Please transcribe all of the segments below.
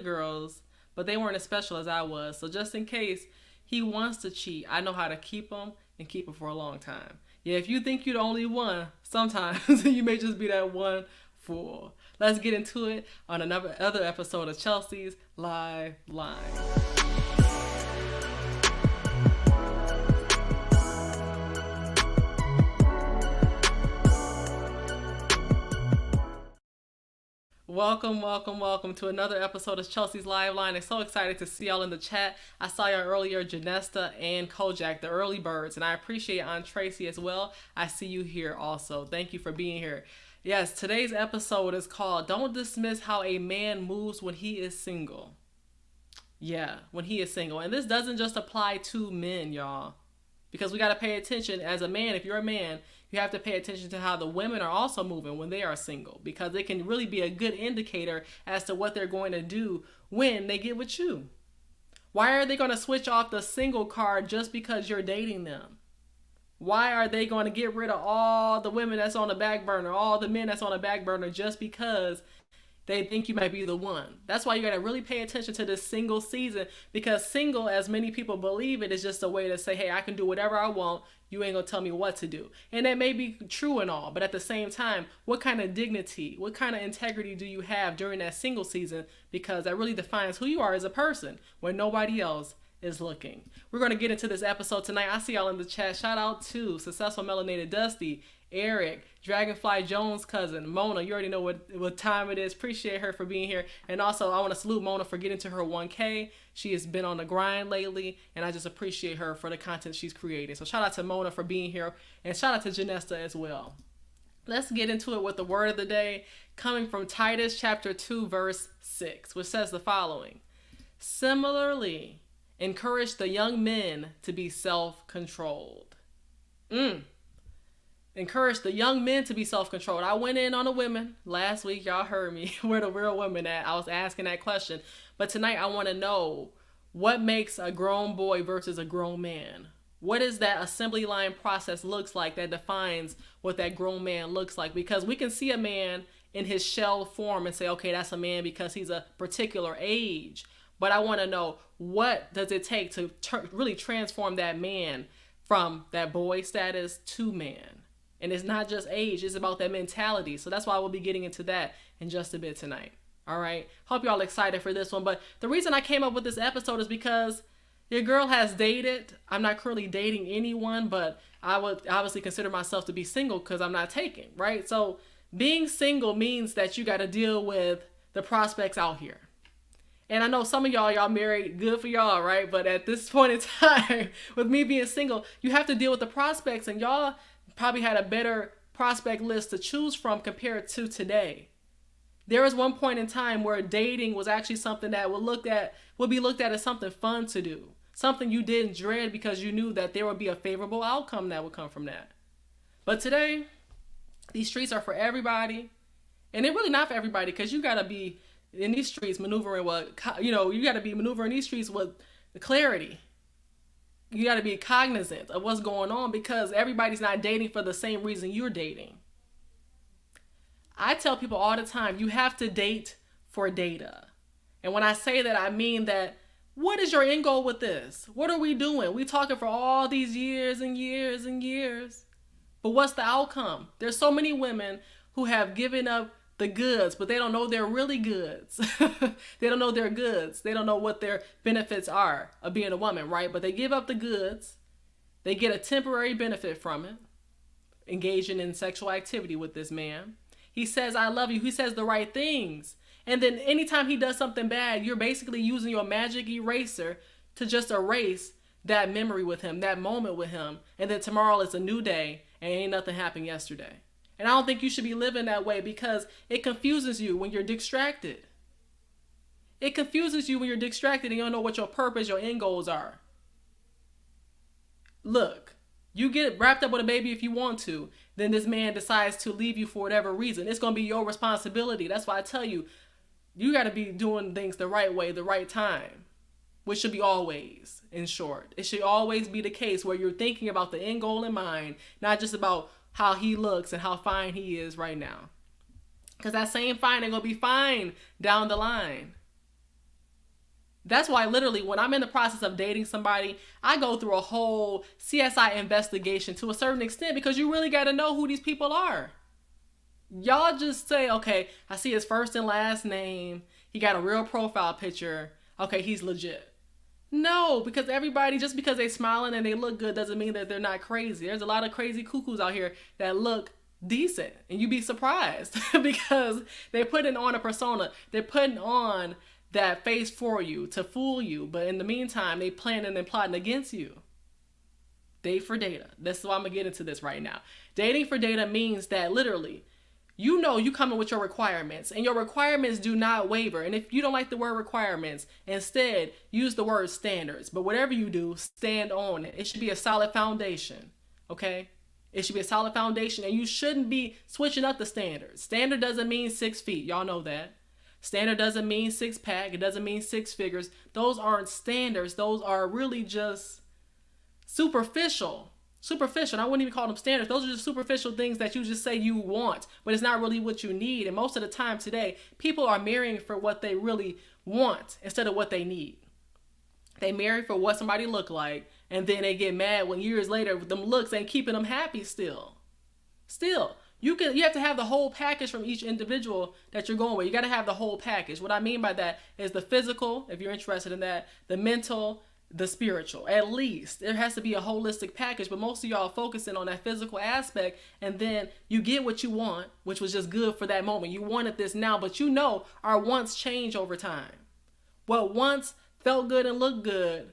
girls, but they weren't as special as I was. So just in case he wants to cheat, I know how to keep him and keep him for a long time. Yeah, if you think you're the only one, sometimes you may just be that one fool. Let's get into it on another other episode of Chelsea's Live Line. Welcome to another episode of Chelsea's Live Line. I'm so excited to see y'all in the chat. I saw y'all earlier, Janesta and Kojak, the early birds, and I appreciate Aunt Tracy as well. I see you here also. Thank you for being here. Yes, today's episode is called Don't Dismiss How a Man Moves When He Is Single. Yeah, when he is single. And this doesn't just apply to men, y'all. Because we got to pay attention as a man. If you're a man, you have to pay attention to how the women are also moving when they are single, because it can really be a good indicator as to what they're going to do when they get with you. Why are they going to switch off the single card just because you're dating them? Why are they going to get rid of all the women that's on the back burner, all the men that's on the back burner, just because they think you might be the one? That's why you got to really pay attention to this single season, because single, as many people believe it, is just a way to say, hey, I can do whatever I want. You ain't gonna tell me what to do. And that may be true and all, but at the same time, what kind of dignity, what kind of integrity do you have during that single season? Because that really defines who you are as a person when nobody else is looking. We're going to get into this episode tonight. I see y'all in the chat. Shout out to Successful Melanated Dusty, Eric, Dragonfly Jones' cousin, Mona. You already know what time it is. Appreciate her for being here. And also, I want to salute Mona for getting to her 1K. She has been on the grind lately, and I just appreciate her for the content she's creating. So shout out to Mona for being here, and shout out to Janesta as well. Let's get into it with the word of the day, coming from Titus chapter 2, verse 6, which says the following. Similarly, encourage the young men to be self-controlled. Encourage the young men to be self-controlled. I went in on the women last week. Y'all heard me. Where the real women at? I was asking that question. But tonight I want to know, what makes a grown boy versus a grown man? What is that assembly line process looks like that defines what that grown man looks like? Because we can see a man in his shell form and say, okay, that's a man because he's a particular age. But I want to know, what does it take to really transform that man from that boy status to man? And it's not just age, it's about that mentality. So that's why we'll be getting into that in just a bit tonight. All right. Hope y'all excited for this one. But the reason I came up with this episode is because your girl has dated. I'm not currently dating anyone, but I would obviously consider myself to be single because I'm not taken, right? So being single means that you got to deal with the prospects out here. And I know some of y'all married, good for y'all, right? But at this point in time, with me being single, you have to deal with the prospects, and y'all probably had a better prospect list to choose from compared to today. There was one point in time where dating was actually something that would be looked at as something fun to do. Something you didn't dread because you knew that there would be a favorable outcome that would come from that. But today, these streets are for everybody. And they're really not for everybody, because you got to be in these streets maneuvering you got to be maneuvering these streets with clarity. You got to be cognizant of what's going on, because everybody's not dating for the same reason you're dating. I tell people all the time, you have to date for data. And when I say that, I mean that, what is your end goal with this? What are we doing? We talking for all these years and years and years. But what's the outcome? There's so many women who have given up the goods, but they don't know they're really goods. They don't know they're goods. They don't know what their benefits are of being a woman, right? But they give up the goods. They get a temporary benefit from it, engaging in sexual activity with this man. He says, I love you. He says the right things. And then anytime he does something bad, you're basically using your magic eraser to just erase that memory with him, that moment with him. And then tomorrow is a new day and ain't nothing happened yesterday. And I don't think you should be living that way, because it confuses you when you're distracted. It confuses you when you're distracted and you don't know what your purpose, your end goals are. Look, you get wrapped up with a baby if you want to, then this man decides to leave you for whatever reason. It's going to be your responsibility. That's why I tell you, you got to be doing things the right way, the right time, which should be always, in short. It should always be the case where you're thinking about the end goal in mind, not just about how he looks and how fine he is right now. Because that same fine ain't going to be fine down the line. That's why literally when I'm in the process of dating somebody, I go through a whole CSI investigation to a certain extent because you really got to know who these people are. Y'all just say, okay, I see his first and last name. He got a real profile picture. Okay, he's legit. No, because everybody, just because they smiling and they look good doesn't mean that they're not crazy. There's a lot of crazy cuckoos out here that look decent, and you'd be surprised because they're putting on a persona. They're putting on that face for you to fool you, but in the meantime, they planning and plotting against you. Date for data. That's why I'm gonna get into this right now. Dating for data means that literally, you know you coming with your requirements, and your requirements do not waver. And if you don't like the word requirements, instead use the word standards. But whatever you do, stand on it. It should be a solid foundation, okay? It should be a solid foundation, and you shouldn't be switching up the standards. Standard doesn't mean 6 feet. Y'all know that. Standard doesn't mean 6-pack. It doesn't mean 6 figures. Those aren't standards. Those are really just superficial. Superficial. I wouldn't even call them standards. Those are just superficial things that you just say you want, but it's not really what you need. And most of the time today, people are marrying for what they really want instead of what they need. They marry for what somebody look like, and then they get mad when years later them looks ain't keeping them happy still. You have to have the whole package from each individual that you're going with. You got to have the whole package. What I mean by that is the physical, if you're interested in that, the mental, the spiritual. At least there has to be a holistic package, but most of y'all are focusing on that physical aspect, and then you get what you want, which was just good for that moment. You wanted this now, but you know our wants change over time. What once felt good and looked good,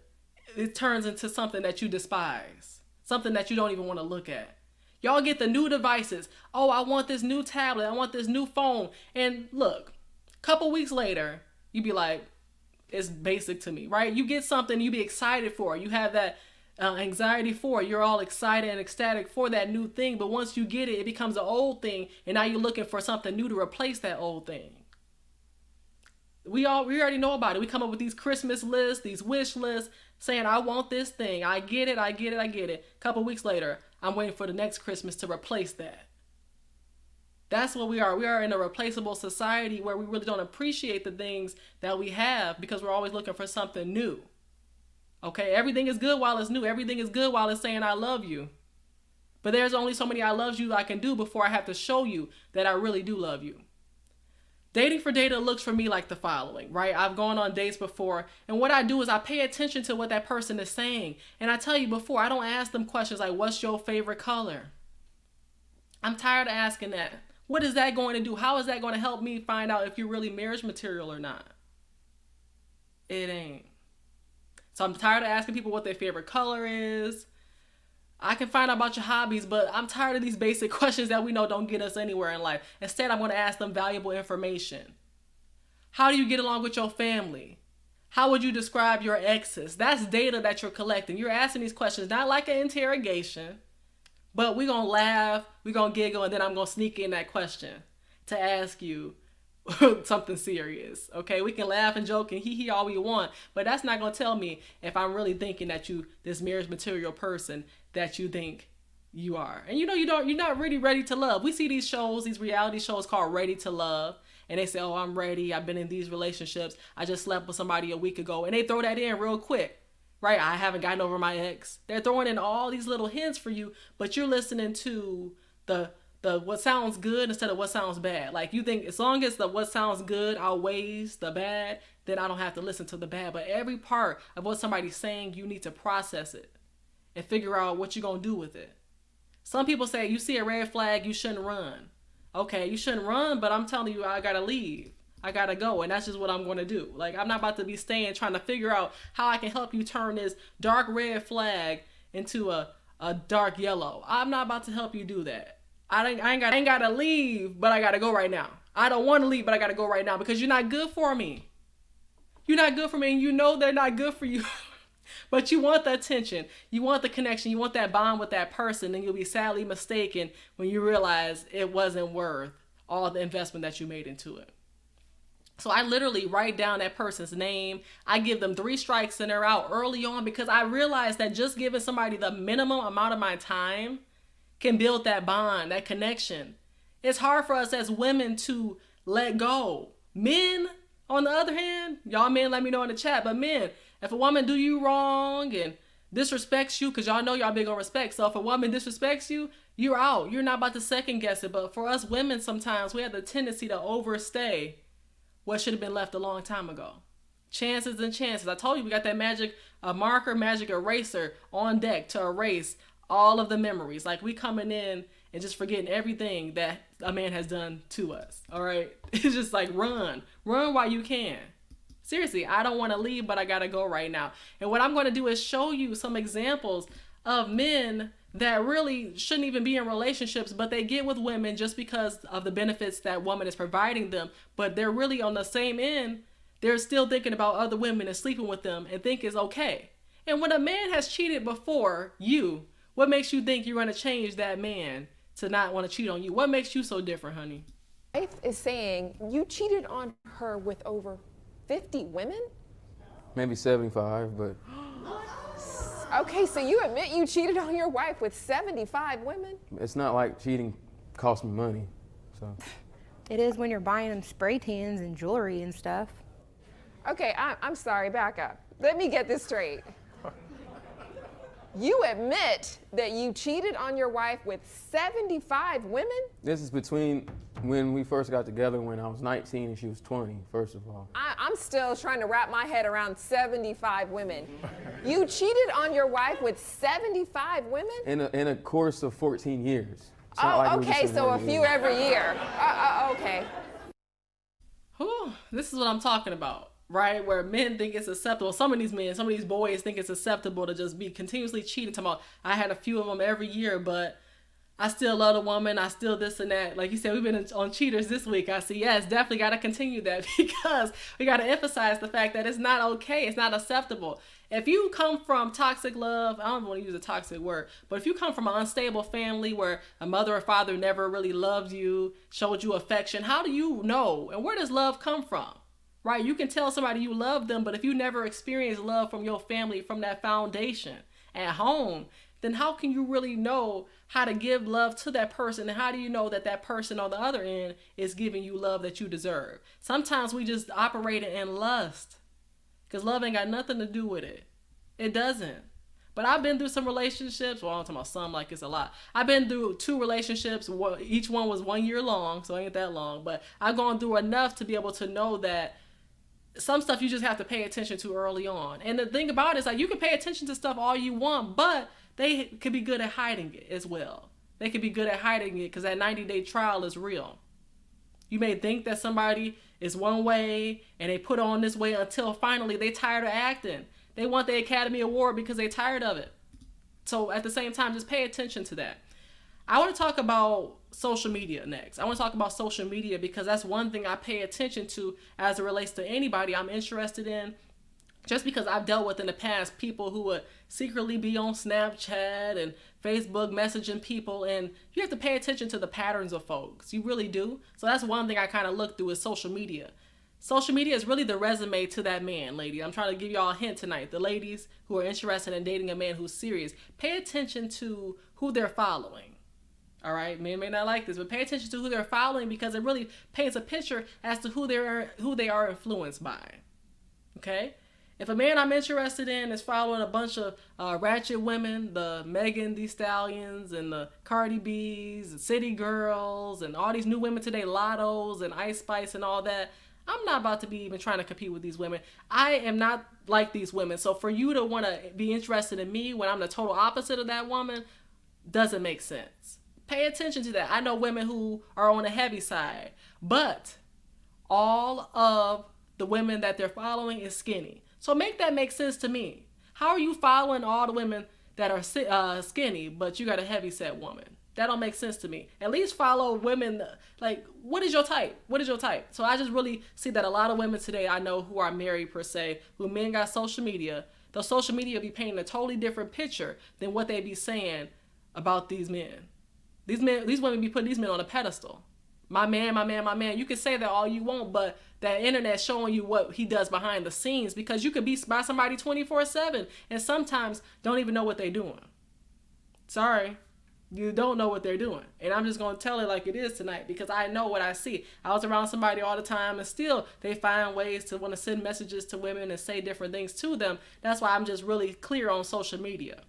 it turns into something that you despise, something that you don't even want to look at. Y'all get the new devices. Oh, I want this new tablet. I want this new phone. And look, a couple weeks later, you be like, it's basic to me, right? You get something you be excited for. You have that anxiety for it. You're all excited and ecstatic for that new thing. But once you get it, it becomes an old thing. And now you're looking for something new to replace that old thing. We already know about it. We come up with these Christmas lists, these wish lists, saying, I want this thing. I get it. A couple weeks later, I'm waiting for the next Christmas to replace that. That's what we are. We are in a replaceable society where we really don't appreciate the things that we have because we're always looking for something new. Okay, everything is good while it's new. Everything is good while it's saying I love you. But there's only so many I love you I can do before I have to show you that I really do love you. Dating for data looks for me like the following, right? I've gone on dates before, and what I do is I pay attention to what that person is saying. And I tell you before, I don't ask them questions like, what's your favorite color? I'm tired of asking that. What is that going to do? How is that going to help me find out if you're really marriage material or not? It ain't. So I'm tired of asking people what their favorite color is. I can find out about your hobbies, but I'm tired of these basic questions that we know don't get us anywhere in life. Instead, I'm going to ask them valuable information. How do you get along with your family? How would you describe your exes? That's data that you're collecting. You're asking these questions, not like an interrogation, but we're going to laugh, we're going to giggle, and then I'm going to sneak in that question to ask you something serious. Okay, we can laugh and joke and hee all we want, but that's not going to tell me if I'm really thinking that you, this marriage material person that you think you are. And you're not really ready to love. We see these shows, these reality shows called Ready to Love, and they say, oh, I'm ready, I've been in these relationships, I just slept with somebody a week ago, and they throw that in real quick, right? I haven't gotten over my ex. They're throwing in all these little hints for you, but you're listening to the what sounds good instead of what sounds bad. Like you think as long as the what sounds good outweighs the bad, then I don't have to listen to the bad. But every part of what somebody's saying, you need to process it and figure out what you're going to do with it. Some people say you see a red flag, you shouldn't run. Okay, you shouldn't run, but I'm telling you, I got to leave. I got to go, and that's just what I'm going to do. Like, I'm not about to be staying trying to figure out how I can help you turn this dark red flag into a dark yellow. I'm not about to help you do that. I ain't got to leave, but I got to go right now. I don't want to leave, but I got to go right now because you're not good for me. You're not good for me, and you know they're not good for you. But you want the attention, you want the connection, you want that bond with that person, and you'll be sadly mistaken when you realize it wasn't worth all the investment that you made into it. So I literally write down that person's name. I give them 3 strikes and they're out early on because I realize that just giving somebody the minimum amount of my time can build that bond, that connection. It's hard for us as women to let go. Men, On the other hand, y'all men let me know in the chat, but men, if a woman do you wrong and disrespects you, because y'all know y'all big on respect, so if a woman disrespects you, you're out. You're not about to second guess it. But for us women, sometimes we have the tendency to overstay what should have been left a long time ago. Chances and chances. I told you we got that magic marker, magic eraser on deck to erase all of the memories. Like we coming in and just forgetting everything that a man has done to us. All right. It's just like run while you can. Seriously, I don't want to leave, but I got to go right now. And what I'm going to do is show you some examples of men that really shouldn't even be in relationships, but they get with women just because of the benefits that woman is providing them. But they're really on the same end. They're still thinking about other women and sleeping with them and think it's okay. And when a man has cheated before you, what makes you think you're going to change that man to not want to cheat on you? What makes you so different, honey? Wife is saying you cheated on her with over 50 women? Maybe 75, but... Okay, so you admit you cheated on your wife with 75 women? It's not like cheating cost me money, so... It is when you're buying them spray tans and jewelry and stuff. Okay, I'm sorry, back up. Let me get this straight. You admit that you cheated on your wife with 75 women? This is between when we first got together when I was 19 and she was 20, first of all. I'm still trying to wrap my head around 75 women. You cheated on your wife with 75 women? In a course of 14 years. It's not Oh, like it was okay, just in so a one few year. every year. Okay. Whew, this is what I'm talking about, right? Where men think it's acceptable. Some of these men, some of these boys think it's acceptable to just be continuously cheating. Talking about, I had a few of them every year, but I still love the woman. I still this and that. Like you said, we've been on cheaters this week. I see, yes, definitely got to continue that because we got to emphasize the fact that it's not okay. It's not acceptable. If you come from toxic love, I don't want to use a toxic word, but if you come from an unstable family where a mother or father never really loved you, showed you affection, how do you know? And where does love come from? Right? You can tell somebody you love them, but if you never experienced love from your family, from that foundation at home, then how can you really know how to give love to that person? And how do you know that that person on the other end is giving you love that you deserve? Sometimes we just operate in lust because love ain't got nothing to do with it. It doesn't. But I've been through some relationships. Well, I'm talking about some like it's a lot. I've been through 2 relationships. Each one was 1 year long, so it ain't that long. But I've gone through enough to be able to know that some stuff you just have to pay attention to early on. And the thing about it is like you can pay attention to stuff all you want, but they could be good at hiding it as well. They could be good at hiding it because that 90-day trial is real. You may think that somebody is one way and they put on this way until finally they tired of acting. They want the Academy Award because they tired of it. So at the same time, just pay attention to that. I want to talk about social media next. I want to talk about social media because that's one thing I pay attention to as it relates to anybody I'm interested in. Just because I've dealt with in the past people who would secretly be on Snapchat and Facebook messaging people, and you have to pay attention to the patterns of folks. You really do. So that's one thing I kind of look through is social media. Social media is really the resume to that man, lady. I'm trying to give y'all a hint tonight. The ladies who are interested in dating a man who's serious, pay attention to who they're following. All right, men may not like this, but pay attention to who they're following because it really paints a picture as to who they are influenced by. Okay? If a man I'm interested in is following a bunch of ratchet women, the Megan Thee Stallions and the Cardi B's, and City Girls, and all these new women today, Lottos and Ice Spice and all that, I'm not about to be even trying to compete with these women. I am not like these women. So for you to want to be interested in me when I'm the total opposite of that woman doesn't make sense. Pay attention to that. I know women who are on the heavy side, but all of the women that they're following is skinny. So make that make sense to me. How are you following all the women that are skinny, but you got a heavy set woman? That don't make sense to me. At least follow women. Like, what is your type? What is your type? So I just really see that a lot of women today I know who are married per se, who men got social media, the social media be painting a totally different picture than what they be saying about these men. These women be putting these men on a pedestal. My man, my man, my man. You can say that all you want, but that internet showing you what he does behind the scenes because you could be by somebody 24/7 and sometimes don't even know what they're doing. Sorry. You don't know what they're doing. And I'm just going to tell it like it is tonight because I know what I see. I was around somebody all the time and still they find ways to want to send messages to women and say different things to them. That's why I'm just really clear on social media.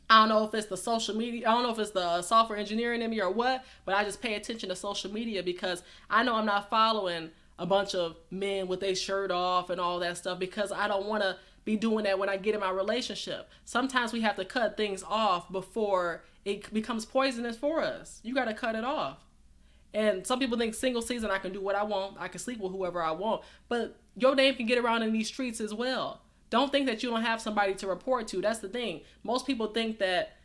I don't know if it's the social media, I don't know if it's the software engineering in me or what, but I just pay attention to social media because I know I'm not following a bunch of men with their shirt off and all that stuff because I don't want to be doing that when I get in my relationship. Sometimes we have to cut things off before it becomes poisonous for us. You got to cut it off. And some people think single season, I can do what I want. I can sleep with whoever I want. But your name can get around in these streets as well. Don't think that you don't have somebody to report to. That's the thing. Most people think that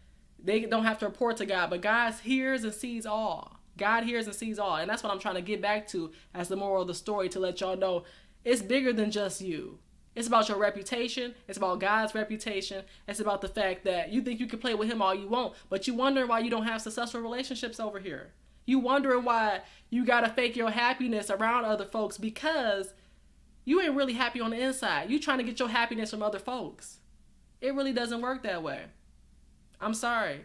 they don't have to report to God, but God hears and sees all. God hears and sees all. And that's what I'm trying to get back to as the moral of the story, to let y'all know it's bigger than just you. It's about your reputation. It's about God's reputation. It's about the fact that you think you can play with him all you want, but you wondering why you don't have successful relationships over here. You wondering why you got to fake your happiness around other folks because you ain't really happy on the inside. You trying to get your happiness from other folks. It really doesn't work that way. I'm sorry.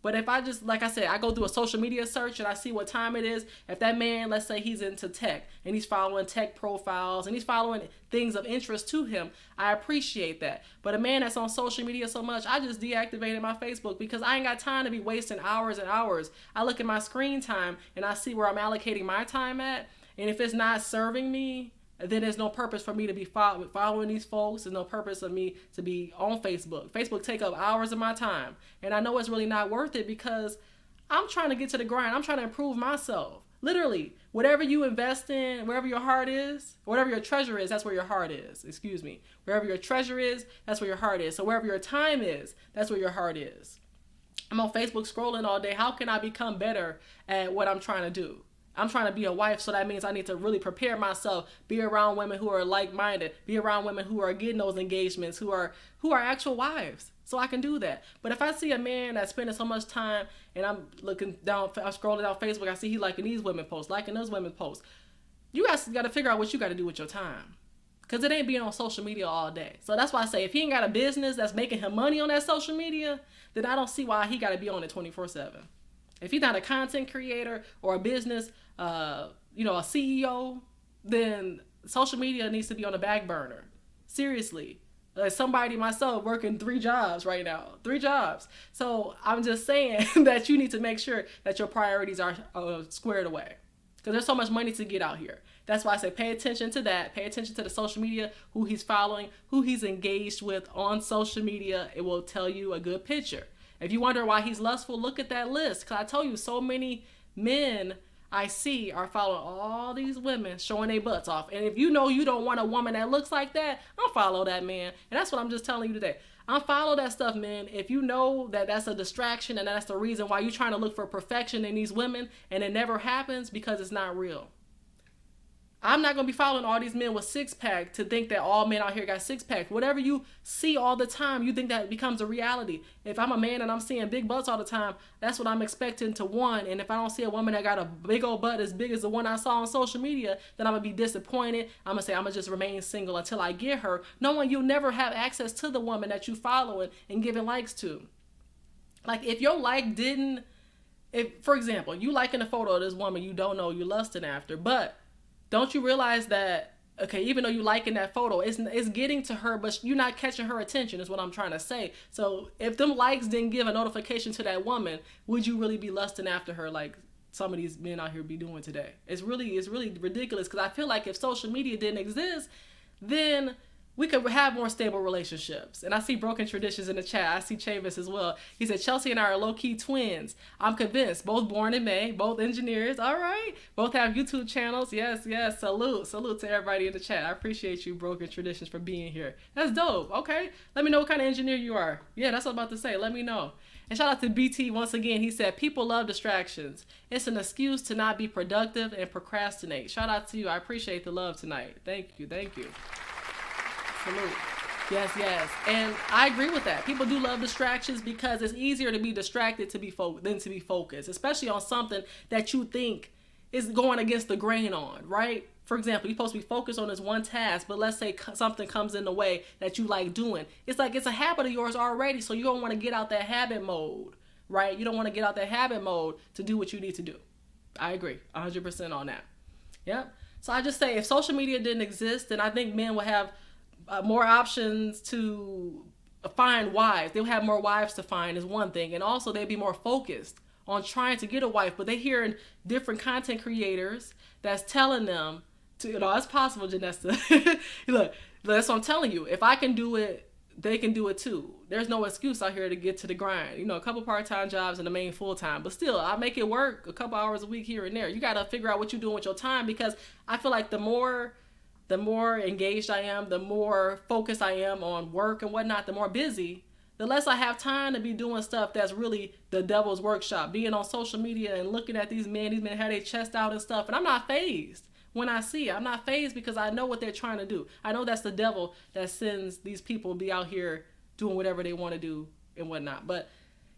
But if I just, like I said, I go through a social media search and I see what time it is. If that man, let's say he's into tech and he's following tech profiles and he's following things of interest to him, I appreciate that. But a man that's on social media so much, I just deactivated my Facebook because I ain't got time to be wasting hours and hours. I look at my screen time and I see where I'm allocating my time at. And if it's not serving me, then there's no purpose for me to be following these folks. There's no purpose of me to be on Facebook. Facebook take up hours of my time. And I know it's really not worth it because I'm trying to get to the grind. I'm trying to improve myself. Literally, whatever you invest in, wherever your heart is, whatever your treasure is, that's where your heart is. Excuse me. Wherever your treasure is, that's where your heart is. So wherever your time is, that's where your heart is. I'm on Facebook scrolling all day. How can I become better at what I'm trying to do? I'm trying to be a wife, so that means I need to really prepare myself, be around women who are like-minded, be around women who are getting those engagements, who are actual wives, so I can do that. But if I see a man that's spending so much time and I'm looking down, I'm scrolling down Facebook, I see he liking these women posts, liking those women posts. You guys got to figure out what you got to do with your time, because it ain't being on social media all day. So that's why I say if he ain't got a business that's making him money on that social media, then I don't see why he got to be on it 24/7. If he's not a content creator or a business, a CEO, then social media needs to be on the back burner. Seriously. Like somebody, myself, working 3 jobs right now. 3 jobs. So I'm just saying that you need to make sure that your priorities are squared away. Because there's so much money to get out here. That's why I say pay attention to that. Pay attention to the social media, who he's following, who he's engaged with on social media. It will tell you a good picture. If you wonder why he's lustful, look at that list. Because I tell you, so many men I see are following all these women showing their butts off. And if you know you don't want a woman that looks like that, unfollow that man. And that's what I'm just telling you today. Unfollow that stuff, man. If you know that that's a distraction and that's the reason why you're trying to look for perfection in these women and it never happens, because it's not real. I'm not going to be following all these men with 6-pack to think that all men out here got 6-pack. Whatever you see all the time, you think that becomes a reality. If I'm a man and I'm seeing big butts all the time, that's what I'm expecting to want. And if I don't see a woman that got a big old butt as big as the one I saw on social media, then I'm going to be disappointed. I'm going to say I'm going to just remain single until I get her, knowing you'll never have access to the woman that you following and giving likes to. Like if your like didn't, for example, you liking a photo of this woman you don't know, you lusting after, but don't you realize that, okay, even though you liking that photo, it's getting to her, but you're not catching her attention is what I'm trying to say. So if them likes didn't give a notification to that woman, would you really be lusting after her like some of these men out here be doing today? It's really ridiculous, because I feel like if social media didn't exist, then we could have more stable relationships. And I see Broken Traditions in the chat. I see Chavis as well. He said, Chelsea and I are low-key twins. I'm convinced. Both born in May. Both engineers. All right. Both have YouTube channels. Yes. Salute to everybody in the chat. I appreciate you, Broken Traditions, for being here. That's dope. Okay. Let me know what kind of engineer you are. Yeah, that's what I'm about to say. Let me know. And shout out to BT once again. He said, people love distractions. It's an excuse to not be productive and procrastinate. Shout out to you. I appreciate the love tonight. Thank you. Salute. Yes. And I agree with that. People do love distractions because it's easier to be distracted than to be focused, especially on something that you think is going against the grain on, right? For example, you're supposed to be focused on this one task, but let's say something comes in the way that you like doing. It's like it's a habit of yours already, so you don't want to get out that habit mode. right? You don't want to get out that habit mode to do what you need to do. I agree 100% on that. Yep. So I just say if social media didn't exist, then I think men would have more options to find wives. They'll have more wives to find is one thing. And also they'd be more focused on trying to get a wife. But they hearing different content creators that's telling them to, it's possible, Janessa. Look, that's what I'm telling you. If I can do it, they can do it too. There's no excuse out here to get to the grind. A couple part-time jobs and the main full-time. But still, I make it work a couple hours a week here and there. You got to figure out what you're doing with your time, because I feel like the more engaged I am, the more focused I am on work and whatnot, the more busy, the less I have time to be doing stuff that's really the devil's workshop. Being on social media and looking at these men have their chest out and stuff. And I'm not fazed. When I see it, I'm not fazed because I know what they're trying to do. I know that's the devil that sends these people to be out here doing whatever they want to do and whatnot. But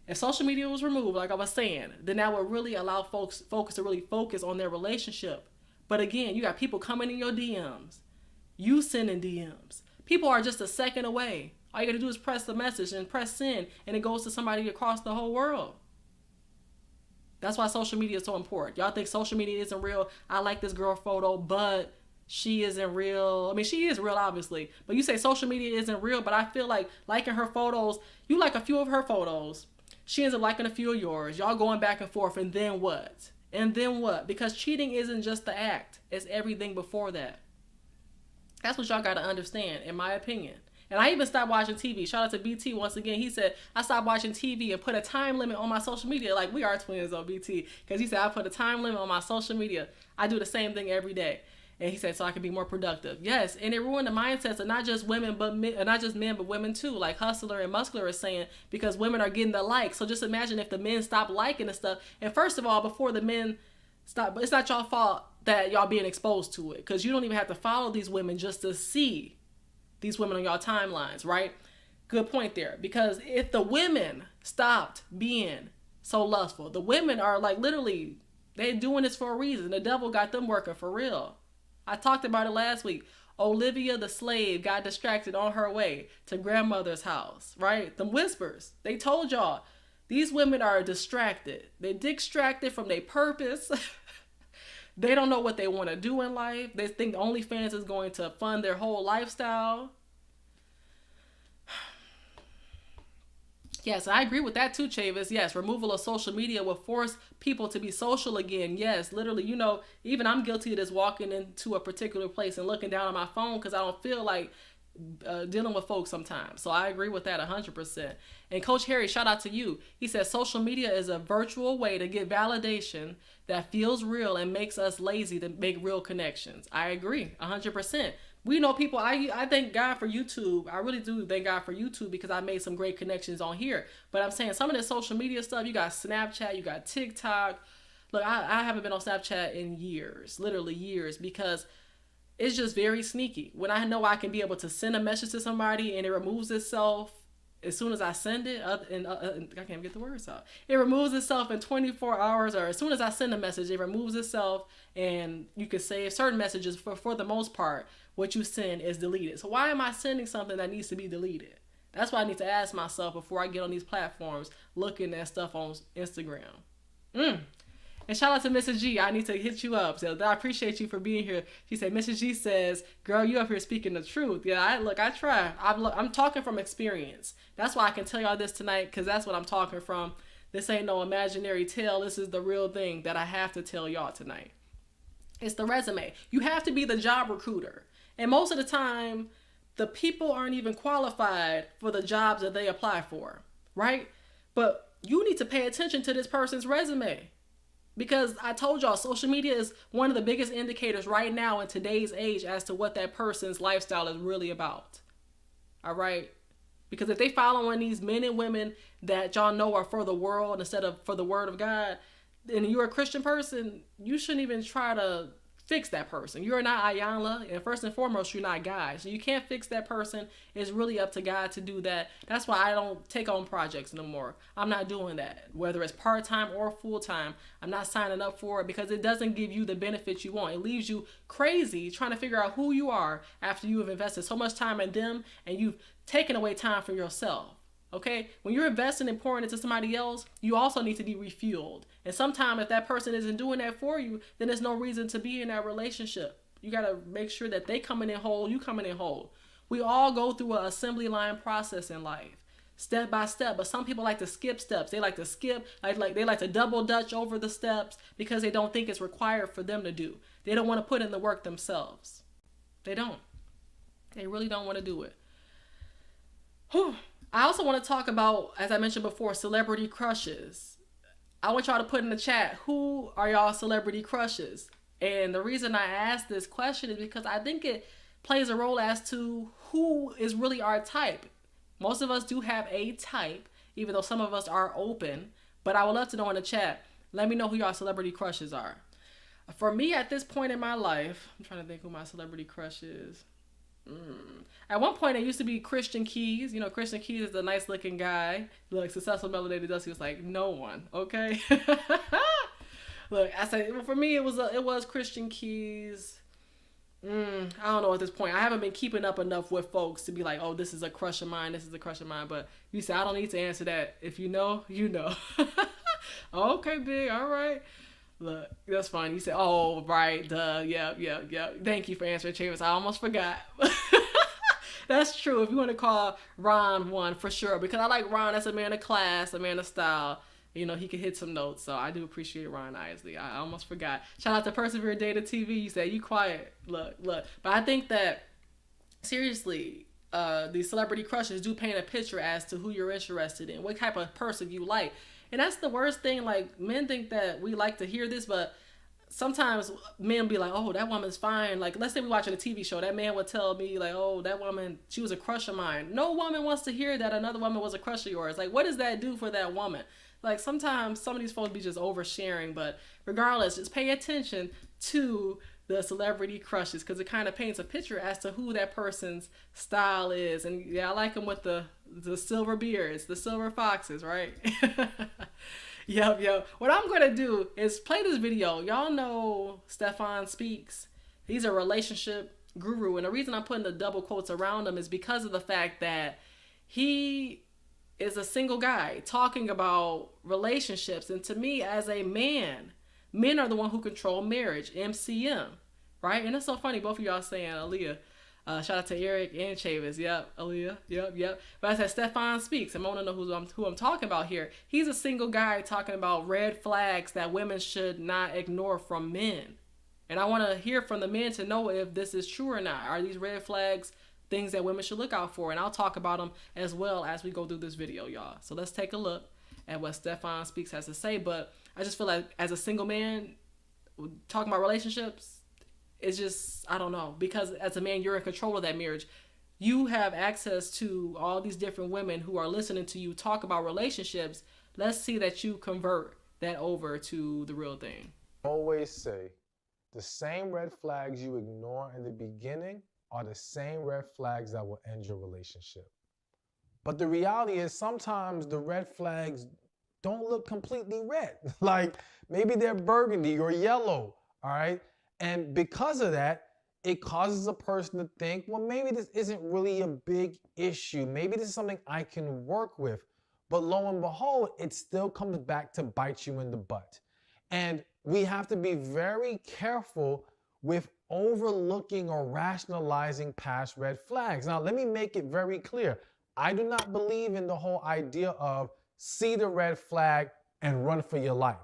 if social media was removed, like I was saying, then that would really allow folks to really focus on their relationship. But again, you got people coming in your DMs, you sending DMs. People are just a second away. All you got to do is press the message and press send, and it goes to somebody across the whole world. That's why social media is so important. Y'all think social media isn't real. I like this girl photo, but she isn't real. I mean, she is real, obviously. But you say social media isn't real, but I feel like liking her photos, you like a few of her photos. She ends up liking a few of yours. Y'all going back and forth, and then what? And then what? Because cheating isn't just the act. It's everything before that. That's what y'all got to understand, in my opinion. And I even stopped watching TV. Shout out to BT once again. He said, I stopped watching TV and put a time limit on my social media. Like, we are twins on BT. Because he said, I put a time limit on my social media. I do the same thing every day. And he said, so I can be more productive. Yes, and it ruined the mindsets of not just women, but not just men, but women too. Like Hustler and Muscular is saying, because women are getting the likes. So just imagine if the men stop liking the stuff. And first of all, before the men stop, but it's not y'all fault that y'all being exposed to it. Because you don't even have to follow these women just to see these women on y'all timelines, right? Good point there. Because if the women stopped being so lustful, the women are like literally, they're doing this for a reason. The devil got them working for real. I talked about it last week. Olivia the slave got distracted on her way to grandmother's house, right? Them whispers. They told y'all, these women are distracted. They're distracted from their purpose. They don't know what they want to do in life. They think OnlyFans is going to fund their whole lifestyle. Yes, I agree with that too, Chavis. Yes, removal of social media will force people to be social again. Yes, literally, even I'm guilty of this, walking into a particular place and looking down on my phone because I don't feel like dealing with folks sometimes. So I agree with that 100%. And Coach Harry, shout out to you. He says social media is a virtual way to get validation that feels real and makes us lazy to make real connections. I agree 100%. We know people, I thank God for YouTube. I really do thank God for YouTube because I made some great connections on here. But I'm saying some of the social media stuff, you got Snapchat, you got TikTok. Look, I haven't been on Snapchat in years, literally years, because it's just very sneaky. When I know I can be able to send a message to somebody and it removes itself as soon as I send it, and I can't get the words out. It removes itself in 24 hours, or as soon as I send a message, it removes itself, and you can save certain messages. For the most part, what you send is deleted. So why am I sending something that needs to be deleted? That's what I need to ask myself before I get on these platforms looking at stuff on Instagram. And shout out to Mrs. G. I need to hit you up. So I appreciate you for being here. She said, Mrs. G says, girl, you up here speaking the truth. Yeah, I try. I'm talking from experience. That's why I can tell y'all this tonight, because that's what I'm talking from. This ain't no imaginary tale. This is the real thing that I have to tell y'all tonight. It's the resume. You have to be the job recruiter. And most of the time, the people aren't even qualified for the jobs that they apply for, right? But you need to pay attention to this person's resume. Because I told y'all, social media is one of the biggest indicators right now in today's age as to what that person's lifestyle is really about. All right? Because if they following these men and women that y'all know are for the world instead of for the word of God, and you're a Christian person, you shouldn't even try to fix that person. You're not Ayanla, and first and foremost, you're not God. So you can't fix that person. It's really up to God to do that. That's why I don't take on projects no more. I'm not doing that. Whether it's part-time or full-time, I'm not signing up for it because it doesn't give you the benefits you want. It leaves you crazy trying to figure out who you are after you have invested so much time in them and you've taken away time from yourself. Okay, when you're investing and pouring into somebody else, you also need to be refueled. And sometimes if that person isn't doing that for you, then there's no reason to be in that relationship. You got to make sure that they coming in whole, you coming in whole. We all go through an assembly line process in life, step by step. But some people like to skip steps. They like to skip, they like to double dutch over the steps because they don't think it's required for them to do. They don't want to put in the work themselves. They don't. They really don't want to do it. Whew. I also want to talk about, as I mentioned before, celebrity crushes. I want y'all to put in the chat, who are y'all celebrity crushes? And the reason I ask this question is because I think it plays a role as to who is really our type. Most of us do have a type, even though some of us are open. But I would love to know in the chat, let me know who y'all celebrity crushes are. For me, at this point in my life, I'm trying to think who my celebrity crush is. At one point, it used to be Christian Keys. You know, Christian Keys is a nice looking guy. Look, successful melanated dust. He was like, no one, okay? Look, I say, for me, it was Christian Keys. I don't know at this point. I haven't been keeping up enough with folks to be like, oh, this is a crush of mine. This is a crush of mine. But you say I don't need to answer that. If you know, you know. Okay, big. All right. Look, that's fine. You said, oh, right, duh, yeah. Thank you for answering, Chavis. I almost forgot. That's true. If you want to call Ron one, for sure. Because I like Ron as a man of class, a man of style. You know, he can hit some notes. So I do appreciate Ron Isley. I almost forgot. Shout out to Persevere Data TV. You said, you quiet. Look. But I think that, seriously, these celebrity crushes do paint a picture as to who you're interested in, what type of person you like. And that's the worst thing. Like, men think that we like to hear this, but sometimes men be like, oh, that woman's fine. Like, let's say we're watching a TV show. That man would tell me, like, oh, that woman, she was a crush of mine. No woman wants to hear that another woman was a crush of yours. Like, what does that do for that woman? Like, sometimes some of these folks be just oversharing. But regardless, just pay attention to the celebrity crushes, because it kind of paints a picture as to who that person's style is. And yeah, I like them with the silver beards, the silver foxes, right? Yep. What I'm going to do is play this video. Y'all know Stefan Speaks. He's a relationship guru. And the reason I'm putting the double quotes around him is because of the fact that he is a single guy talking about relationships. And to me, as a man, men are the one who control marriage, MCM, right? And it's so funny, both of y'all saying Aaliyah. Shout out to Eric and Chavis. Yep, Aaliyah. Yep. But I said Stefan Speaks. I want to know who I'm talking about here. He's a single guy talking about red flags that women should not ignore from men. And I want to hear from the men to know if this is true or not. Are these red flags things that women should look out for? And I'll talk about them as well as we go through this video, y'all. So let's take a look at what Stefan Speaks has to say. But I just feel like as a single man, talking about relationships, it's just, I don't know. Because as a man, you're in control of that marriage. You have access to all these different women who are listening to you talk about relationships. Let's see that you convert that over to the real thing. Always say, the same red flags you ignore in the beginning are the same red flags that will end your relationship. But the reality is sometimes the red flags don't look completely red. Like maybe they're burgundy or yellow, all right? And because of that, it causes a person to think, well, maybe this isn't really a big issue. Maybe this is something I can work with. But lo and behold, it still comes back to bite you in the butt. And we have to be very careful with overlooking or rationalizing past red flags. Now, let me make it very clear. I do not believe in the whole idea of see the red flag and run for your life.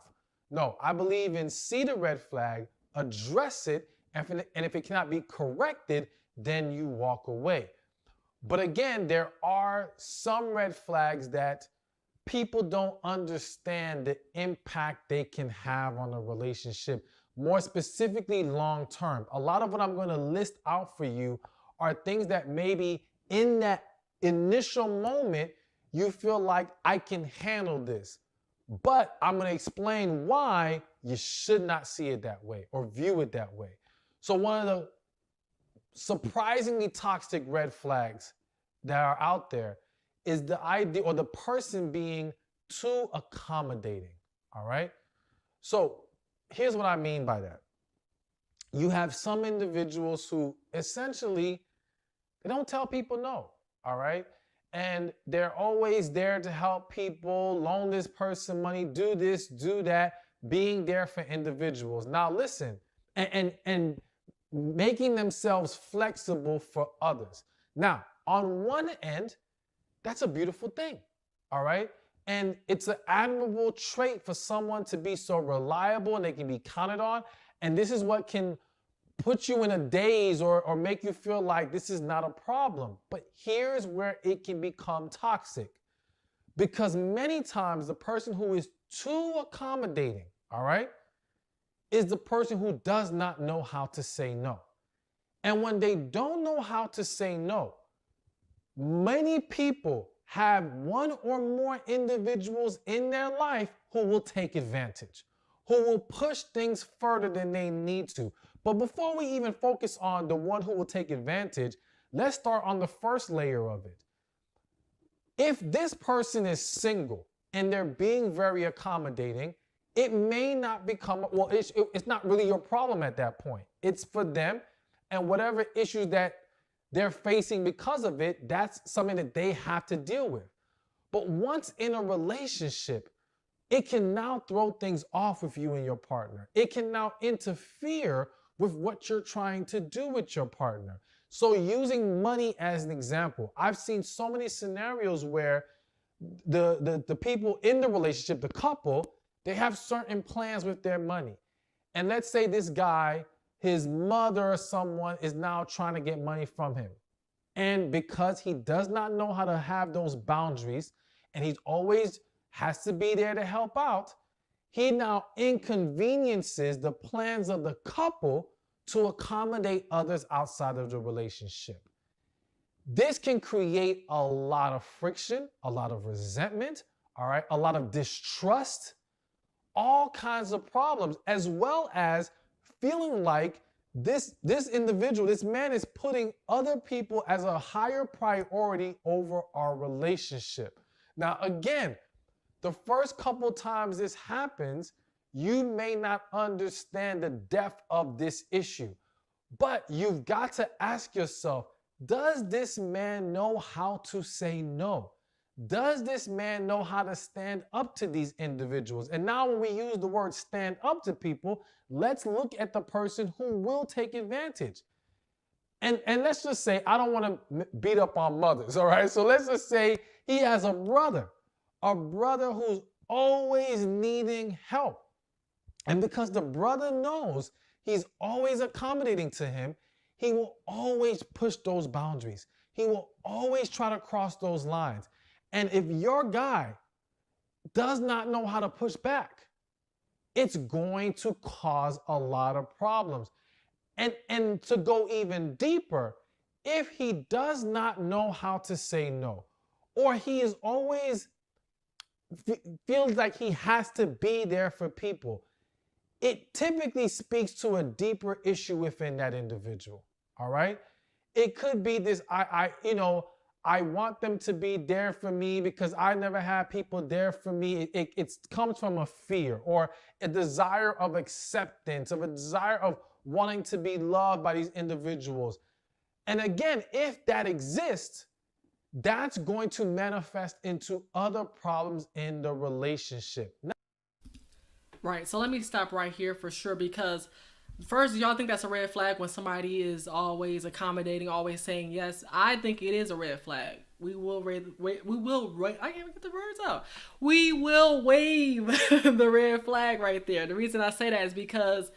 No, I believe in see the red flag, address it, and if it cannot be corrected, then you walk away. But again, there are some red flags that people don't understand the impact they can have on a relationship, more specifically long term. A lot of what I'm going to list out for you are things that maybe in that initial moment you feel like I can handle this. But I'm going to explain why you should not see it that way or view it that way. So one of the surprisingly toxic red flags that are out there is the idea or the person being too accommodating, all right? So here's what I mean by that. You have some individuals who essentially, they don't tell people no, all right? and they're always there to help people, loan this person money, do this, do that, being there for individuals. Now listen, and making themselves flexible for others. Now, on one end, that's a beautiful thing, all right? And it's an admirable trait for someone to be so reliable and they can be counted on. And this is what can put you in a daze or make you feel like this is not a problem. But here's where it can become toxic. Because many times the person who is too accommodating, all right, is the person who does not know how to say no. And when they don't know how to say no, many people have one or more individuals in their life who will take advantage, who will push things further than they need to. But before we even focus on the one who will take advantage, let's start on the first layer of it. If this person is single and they're being very accommodating, it may not become, well, it's not really your problem at that point. It's for them, and whatever issues that they're facing because of it, that's something that they have to deal with. But once in a relationship, it can now throw things off with you and your partner. It can now interfere with what you're trying to do with your partner. So using money as an example, I've seen so many scenarios where the people in the relationship, the couple, they have certain plans with their money. And let's say this guy, his mother or someone is now trying to get money from him. And because he does not know how to have those boundaries, and he's always has to be there to help out, he now inconveniences the plans of the couple to accommodate others outside of the relationship. This can create a lot of friction, a lot of resentment, all right, a lot of distrust, all kinds of problems, as well as feeling like this individual, this man is putting other people as a higher priority over our relationship. Now, again, the first couple times this happens, you may not understand the depth of this issue, but you've got to ask yourself, does this man know how to say no? Does this man know how to stand up to these individuals? And now when we use the word stand up to people, let's look at the person who will take advantage. And let's just say, I don't want to beat up on mothers, all right? So let's just say he has a brother who's always needing help. And because the brother knows he's always accommodating to him, he will always push those boundaries. He will always try to cross those lines. And if your guy does not know how to push back, it's going to cause a lot of problems. And to go even deeper, if he does not know how to say no, or he is always feels like he has to be there for people, it typically speaks to a deeper issue within that individual, all right? It could be this, I want them to be there for me because I never had people there for me. It comes from a fear or a desire of acceptance, of a desire of wanting to be loved by these individuals. And again, if that exists, that's going to manifest into other problems in the relationship. Right. So let me stop right here for sure, because first, y'all think that's a red flag when somebody is always accommodating, always saying yes. I think it is a red flag. I can't even get the words out. We will wave the red flag right there. The reason I say that is because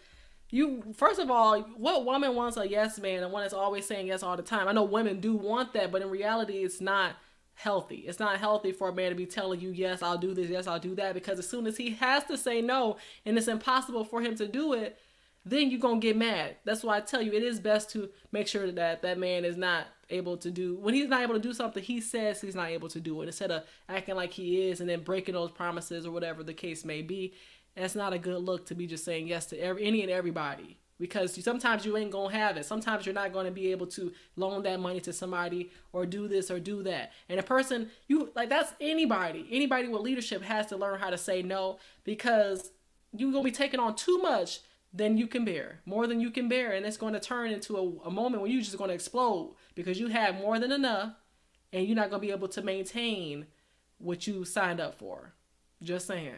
first of all, what woman wants a yes man and one that's always saying yes all the time? I know women do want that, but in reality, it's not healthy. It's not healthy for a man to be telling you, yes, I'll do this, yes, I'll do that, because as soon as he has to say no and it's impossible for him to do it, then you're going to get mad. That's why I tell you, it is best to make sure that that man is not able to do, when he's not able to do something, he says he's not able to do it, instead of acting like he is and then breaking those promises or whatever the case may be. That's not a good look to be just saying yes to any and everybody, because sometimes you ain't going to have it. Sometimes you're not going to be able to loan that money to somebody or do this or do that. And a person, that's anybody with leadership has to learn how to say no, because you're going to be taking on too much than you can bear, more than you can bear. And it's going to turn into a moment where you're just going to explode because you have more than enough and you're not going to be able to maintain what you signed up for. Just saying.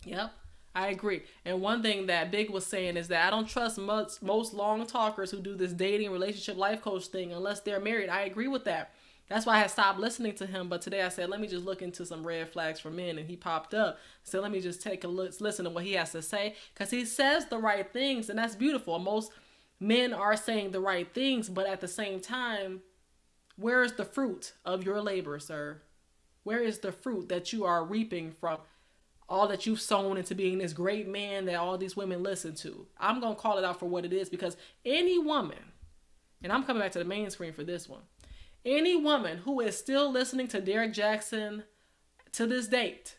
Yep, I agree. And one thing that Big was saying is that I don't trust most long talkers who do this dating, relationship, life coach thing unless they're married. I agree with that. That's why I had stopped listening to him. But today I said, let me just look into some red flags for men. And he popped up. So let me just take a look, listen to what he has to say. Because he says the right things. And that's beautiful. Most men are saying the right things. But at the same time, where is the fruit of your labor, sir? Where is the fruit that you are reaping from all that you've sown into being this great man that all these women listen to? I'm going to call it out for what it is, because any woman, and I'm coming back to the main screen for this one, any woman who is still listening to Derek Jackson to this date,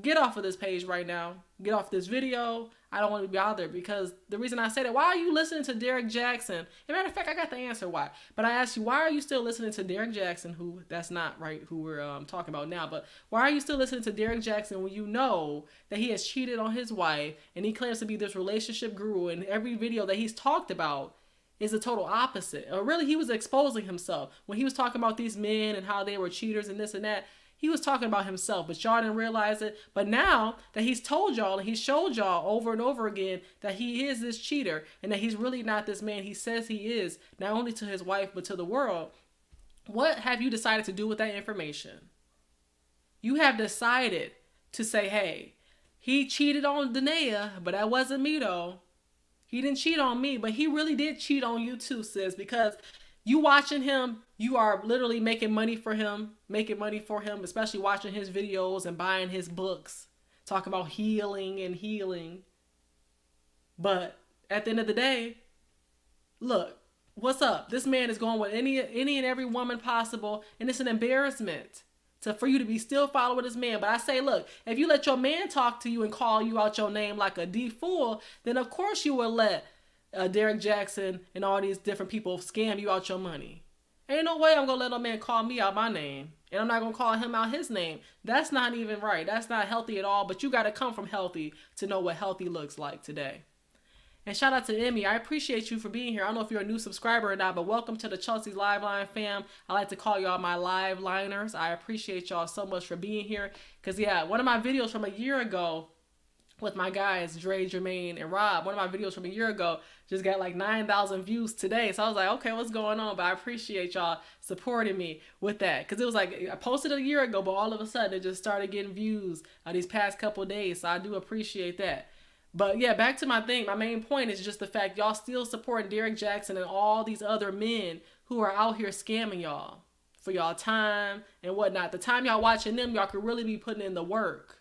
get off of this page right now. Get off this video. I don't want to be bothered, because the reason I say that, why are you listening to Derek Jackson? As a matter of fact, I got the answer why. But I asked you, why are you still listening to Derek Jackson, who, that's not right, who we're talking about now, but why are you still listening to Derek Jackson when you know that he has cheated on his wife and he claims to be this relationship guru, and every video that he's talked about is the total opposite? Or really, he was exposing himself. When he was talking about these men and how they were cheaters and this and that, he was talking about himself, but y'all didn't realize it. But now that he's told y'all and he showed y'all over and over again that he is this cheater and that he's really not this man he says he is, not only to his wife, but to the world, what have you decided to do with that information? You have decided to say, hey, he cheated on Danae, but that wasn't me though. He didn't cheat on me, but he really did cheat on you too, sis, because you watching him, you are literally making money for him, especially watching his videos and buying his books, talking about healing. But at the end of the day, look, what's up? This man is going with any and every woman possible, and it's an embarrassment for you to be still following this man. But I say, look, if you let your man talk to you and call you out your name like a D-fool, then of course you will let Derek Jackson and all these different people scam you out your money. Ain't no way I'm going to let no man call me out my name. And I'm not going to call him out his name. That's not even right. That's not healthy at all. But you got to come from healthy to know what healthy looks like today. And shout out to Emmy. I appreciate you for being here. I don't know if you're a new subscriber or not, but welcome to the Chelsea's Live Line fam. I like to call y'all my live liners. I appreciate y'all so much for being here. Because, yeah, one of my videos from a year ago with my guys, Dre, Jermaine, and Rob, one of my videos from a year ago just got like 9,000 views today. So I was like, okay, what's going on? But I appreciate y'all supporting me with that. Because it was like, I posted a year ago, but all of a sudden it just started getting views these past couple of days. So I do appreciate that. But yeah, back to my thing. My main point is just the fact y'all still supporting Derek Jackson and all these other men who are out here scamming y'all for y'all time and whatnot. The time y'all watching them, y'all could really be putting in the work.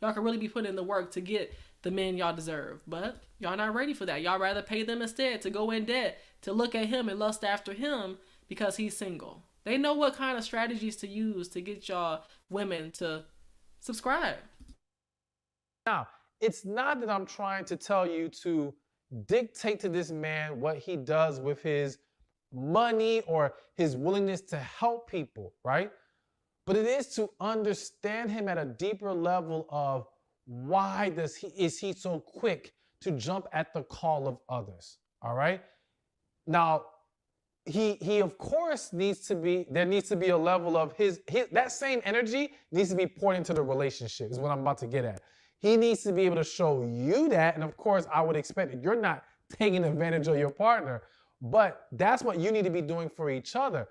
Y'all could really be putting in the work to get the men y'all deserve. But y'all not ready for that. Y'all rather pay them instead to go in debt, to look at him and lust after him because he's single. They know what kind of strategies to use to get y'all women to subscribe. Now, it's not that I'm trying to tell you to dictate to this man what he does with his money or his willingness to help people, right? But it is to understand him at a deeper level of why is he so quick to jump at the call of others, all right? Now, he of course there needs to be a level of his that same energy needs to be poured into the relationship, is what I'm about to get at. He needs to be able to show you that, and of course, I would expect that you're not taking advantage of your partner, but that's what you need to be doing for each other.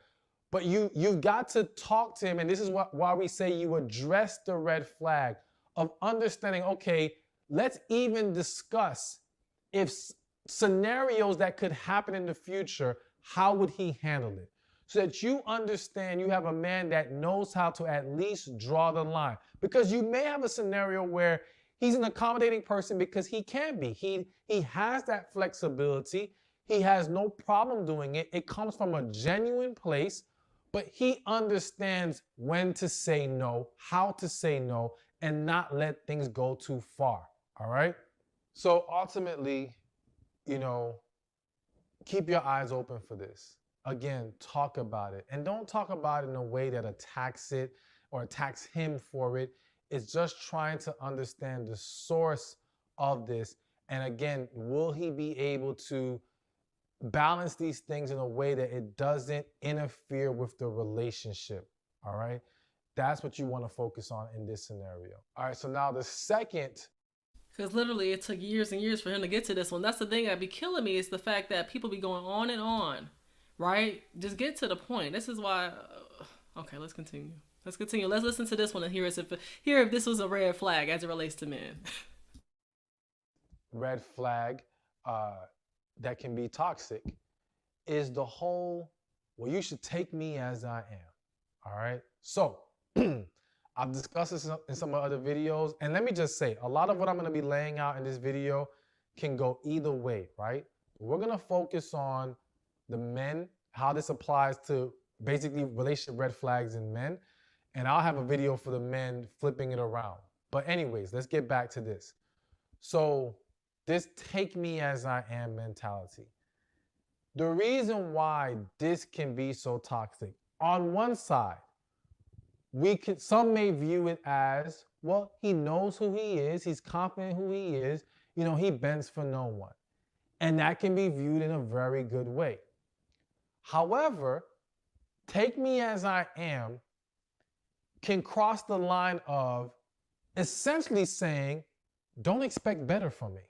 But you've got to talk to him, and this is why we say you address the red flag of understanding, okay, let's even discuss if scenarios that could happen in the future, how would he handle it? So that you understand you have a man that knows how to at least draw the line. Because you may have a scenario where he's an accommodating person because he can be. He has that flexibility. He has no problem doing it. It comes from a genuine place, but he understands when to say no, how to say no, and not let things go too far, all right? So ultimately, keep your eyes open for this. Again, talk about it. And don't talk about it in a way that attacks it or attacks him for it. It's just trying to understand the source of this. And again, will he be able to balance these things in a way that it doesn't interfere with the relationship, all right? That's what you want to focus on in this scenario. All right, so now the second. Because literally it took years and years for him to get to this one. That's the thing that be killing me, is the fact that people be going on and on, right? Just get to the point. This is why, okay, let's continue. Let's continue. Let's listen to this one and hear if this was a red flag as it relates to men. Red flag that can be toxic is the whole, well, you should take me as I am, all right? So I've discussed this in some other videos, and let me just say, a lot of what I'm gonna be laying out in this video can go either way, right? We're gonna focus on the men, how this applies to basically relationship red flags in men, and I'll have a video for the men flipping it around. But anyways, let's get back to this. So this take me as I am mentality. The reason why this can be so toxic, on one side, some may view it as, well, he knows who he is, he's confident who he is, he bends for no one. And that can be viewed in a very good way. However, take me as I am can cross the line of essentially saying, don't expect better from me.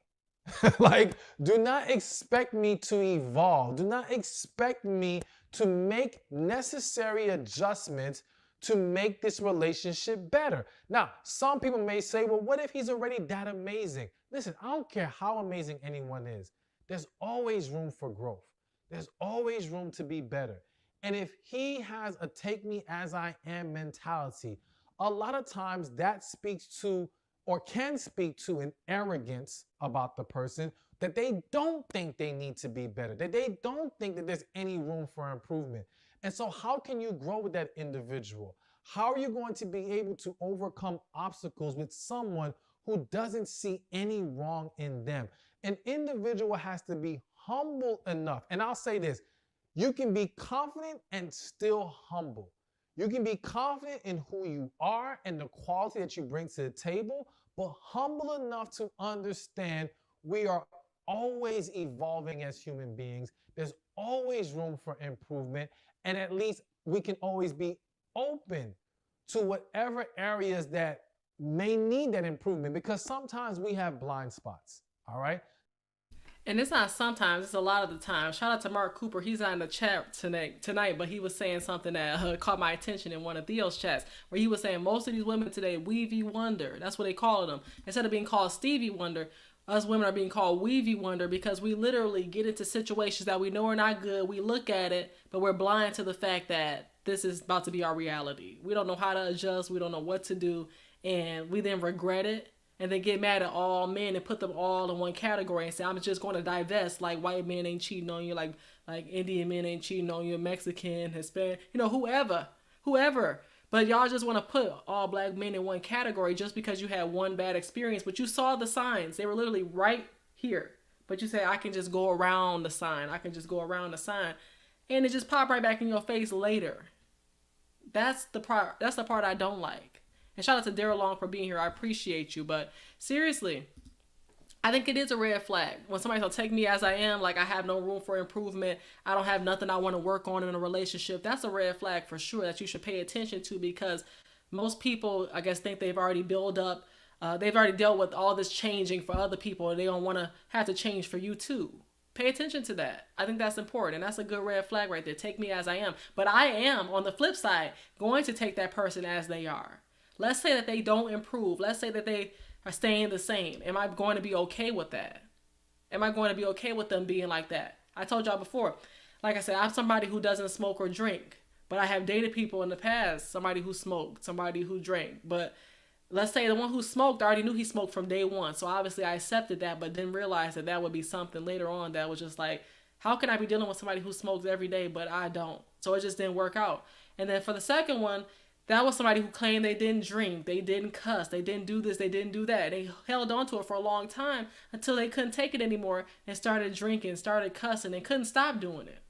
Like, do not expect me to evolve. Do not expect me to make necessary adjustments to make this relationship better. Now, some people may say, well, what if he's already that amazing? Listen, I don't care how amazing anyone is. There's always room for growth. There's always room to be better. And if he has a take me as I am mentality, a lot of times that speaks to, or can speak to, an arrogance about the person, that they don't think they need to be better, that they don't think that there's any room for improvement. And so how can you grow with that individual? How are you going to be able to overcome obstacles with someone who doesn't see any wrong in them? An individual has to be humble enough. And I'll say this, you can be confident and still humble. You can be confident in who you are and the quality that you bring to the table, but humble enough to understand we are always evolving as human beings. There's always room for improvement, and at least we can always be open to whatever areas that may need that improvement, because sometimes we have blind spots, all right? And it's not sometimes, it's a lot of the time. Shout out to Mark Cooper. He's on the chat tonight, but he was saying something that caught my attention in one of Theo's chats, where he was saying most of these women today, Weavy Wonder. That's what they call them. Instead of being called Stevie Wonder, us women are being called Weavy Wonder, because we literally get into situations that we know are not good. We look at it, but we're blind to the fact that this is about to be our reality. We don't know how to adjust. We don't know what to do. And we then regret it. And then get mad at all men and put them all in one category and say, I'm just going to divest, like white men ain't cheating on you, like Indian men ain't cheating on you, Mexican, Hispanic, whoever. But y'all just want to put all black men in one category just because you had one bad experience. But you saw the signs. They were literally right here. But you say, I can just go around the sign. I can just go around the sign. And it just popped right back in your face later. That's the part I don't like. And shout out to Daryl Long for being here. I appreciate you. But seriously, I think it is a red flag. When somebody's going to take me as I am, like I have no room for improvement, I don't have nothing I want to work on in a relationship, that's a red flag for sure that you should pay attention to, because most people, I guess, think they've already built up, they've already dealt with all this changing for other people, and they don't want to have to change for you too. Pay attention to that. I think that's important, and that's a good red flag right there. Take me as I am. But I am, on the flip side, going to take that person as they are. Let's say that they don't improve. Let's say that they are staying the same. Am I going to be okay with that? Am I going to be okay with them being like that? I told y'all before, like I said, I'm somebody who doesn't smoke or drink, but I have dated people in the past, somebody who smoked, somebody who drank. But let's say the one who smoked, I already knew he smoked from day one. So obviously I accepted that, but didn't realize that that would be something later on that was just like, how can I be dealing with somebody who smokes every day, but I don't? So it just didn't work out. And then for the second one, that was somebody who claimed they didn't drink, they didn't cuss, they didn't do this, they didn't do that. They held on to it for a long time until they couldn't take it anymore and started drinking, started cussing, and couldn't stop doing it.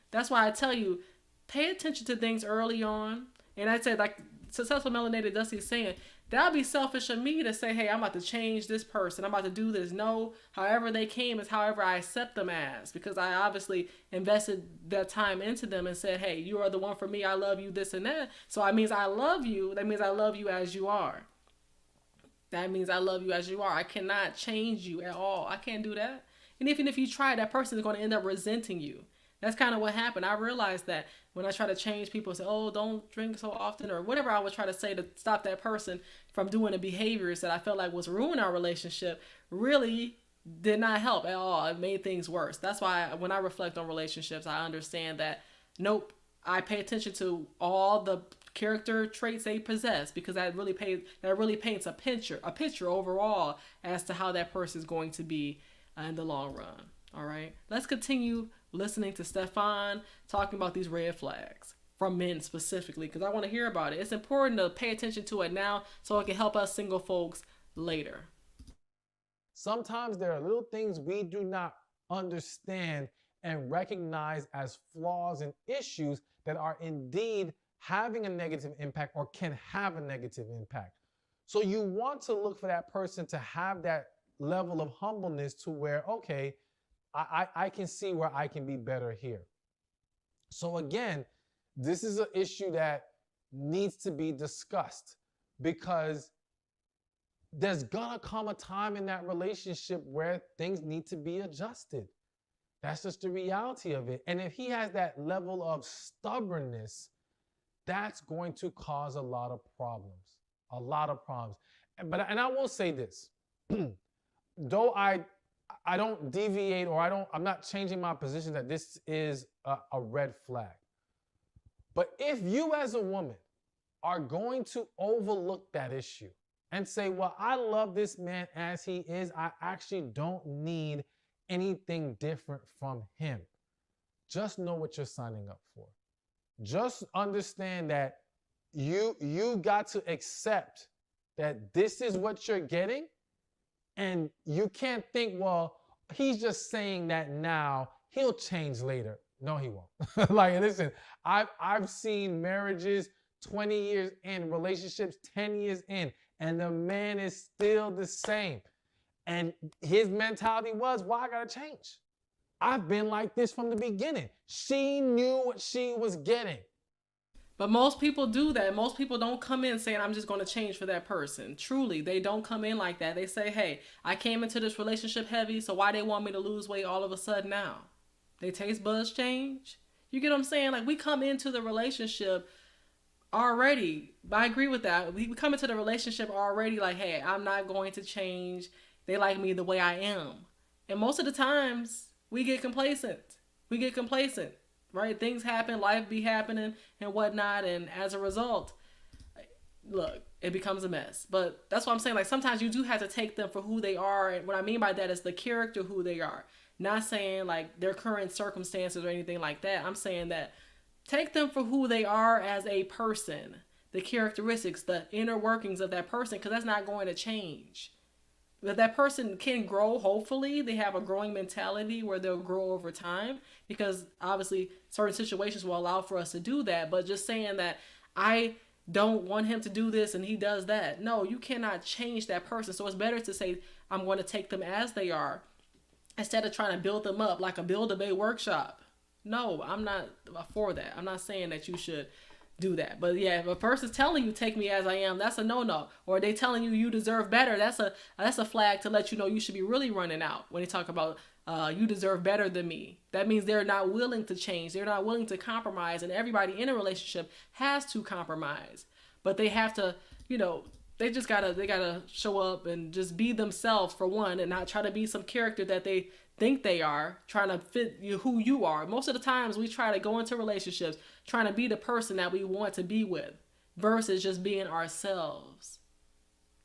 That's why I tell you, pay attention to things early on. And I said, like Successful Melanated Dusty is saying, That'd be selfish of me to say, hey, I'm about to change this person. I'm about to do this. No, however they came is however I accept them as, because I obviously invested that time into them and said, hey, you are the one for me. I love you, this and that. So that means I love you. That means I love you as you are. That means I love you as you are. I cannot change you at all. I can't do that. And even if you try, that person is going to end up resenting you. That's kind of what happened. I realized that when I try to change people and say, oh, don't drink so often, or whatever I would try to say to stop that person from doing the behaviors that I felt like was ruining our relationship, really did not help at all. It made things worse. That's why when I reflect on relationships, I understand that, nope, I pay attention to all the character traits they possess, because that really paints a picture overall as to how that person is going to be in the long run. All right, let's continue listening to Stefan talking about these red flags from men specifically, because I want to hear about it. It's important to pay attention to it now so it can help us single folks later. Sometimes there are little things we do not understand and recognize as flaws and issues that are indeed having a negative impact or can have a negative impact. So you want to look for that person to have that level of humbleness to where, okay, I can see where I can be better here. So again, this is an issue that needs to be discussed, because there's gonna come a time in that relationship where things need to be adjusted. That's just the reality of it. And if he has that level of stubbornness, that's going to cause a lot of problems. And I will say this, though I don't deviate, or I'm not changing my position that this is a red flag. But if you as a woman are going to overlook that issue and say, well, I love this man as he is, I actually don't need anything different from him, just know what you're signing up for. Just understand that you got to accept that this is what you're getting. And you can't think, well, he's just saying that now, he'll change later. No, he won't. Like, listen, I've seen marriages 20 years in, relationships 10 years in, and the man is still the same. And his mentality was, well, I gotta change. I've been like this from the beginning. She knew what she was getting. But most people do that. Most people don't come in saying, I'm just going to change for that person. Truly, they don't come in like that. They say, hey, I came into this relationship heavy, so why they want me to lose weight all of a sudden now? They taste buds change. You get what I'm saying? Like, we come into the relationship already. I agree with that. We come into the relationship already like, hey, I'm not going to change. They like me the way I am. And most of the times, we get complacent. Right? Things happen, life be happening and whatnot. And as a result, look, it becomes a mess. But that's what I'm saying. Like, sometimes you do have to take them for who they are. And what I mean by that is the character who they are. Not saying like their current circumstances or anything like that. I'm saying that take them for who they are as a person. The characteristics, the inner workings of that person, because that's not going to change. But that person can grow, hopefully. They have a growing mentality where they'll grow over time, because obviously certain situations will allow for us to do that. But just saying that I don't want him to do this and he does that. No, you cannot change that person. So it's better to say, I'm going to take them as they are, instead of trying to build them up like a Build-A-Bay workshop. No, I'm not for that. I'm not saying that you should do that. But yeah, if a person's telling you take me as I am, that's a no-no. Or they telling you you deserve better, that's a flag to let you know you should be really running out. When they talk about you deserve better than me, that means they're not willing to change. They're not willing to compromise. And everybody in a relationship has to compromise. But they have to, they gotta show up and just be themselves, for one, and not try to be some character that they think they are, trying to fit who you are. Most of the times we try to go into relationships trying to be the person that we want to be with, versus just being ourselves.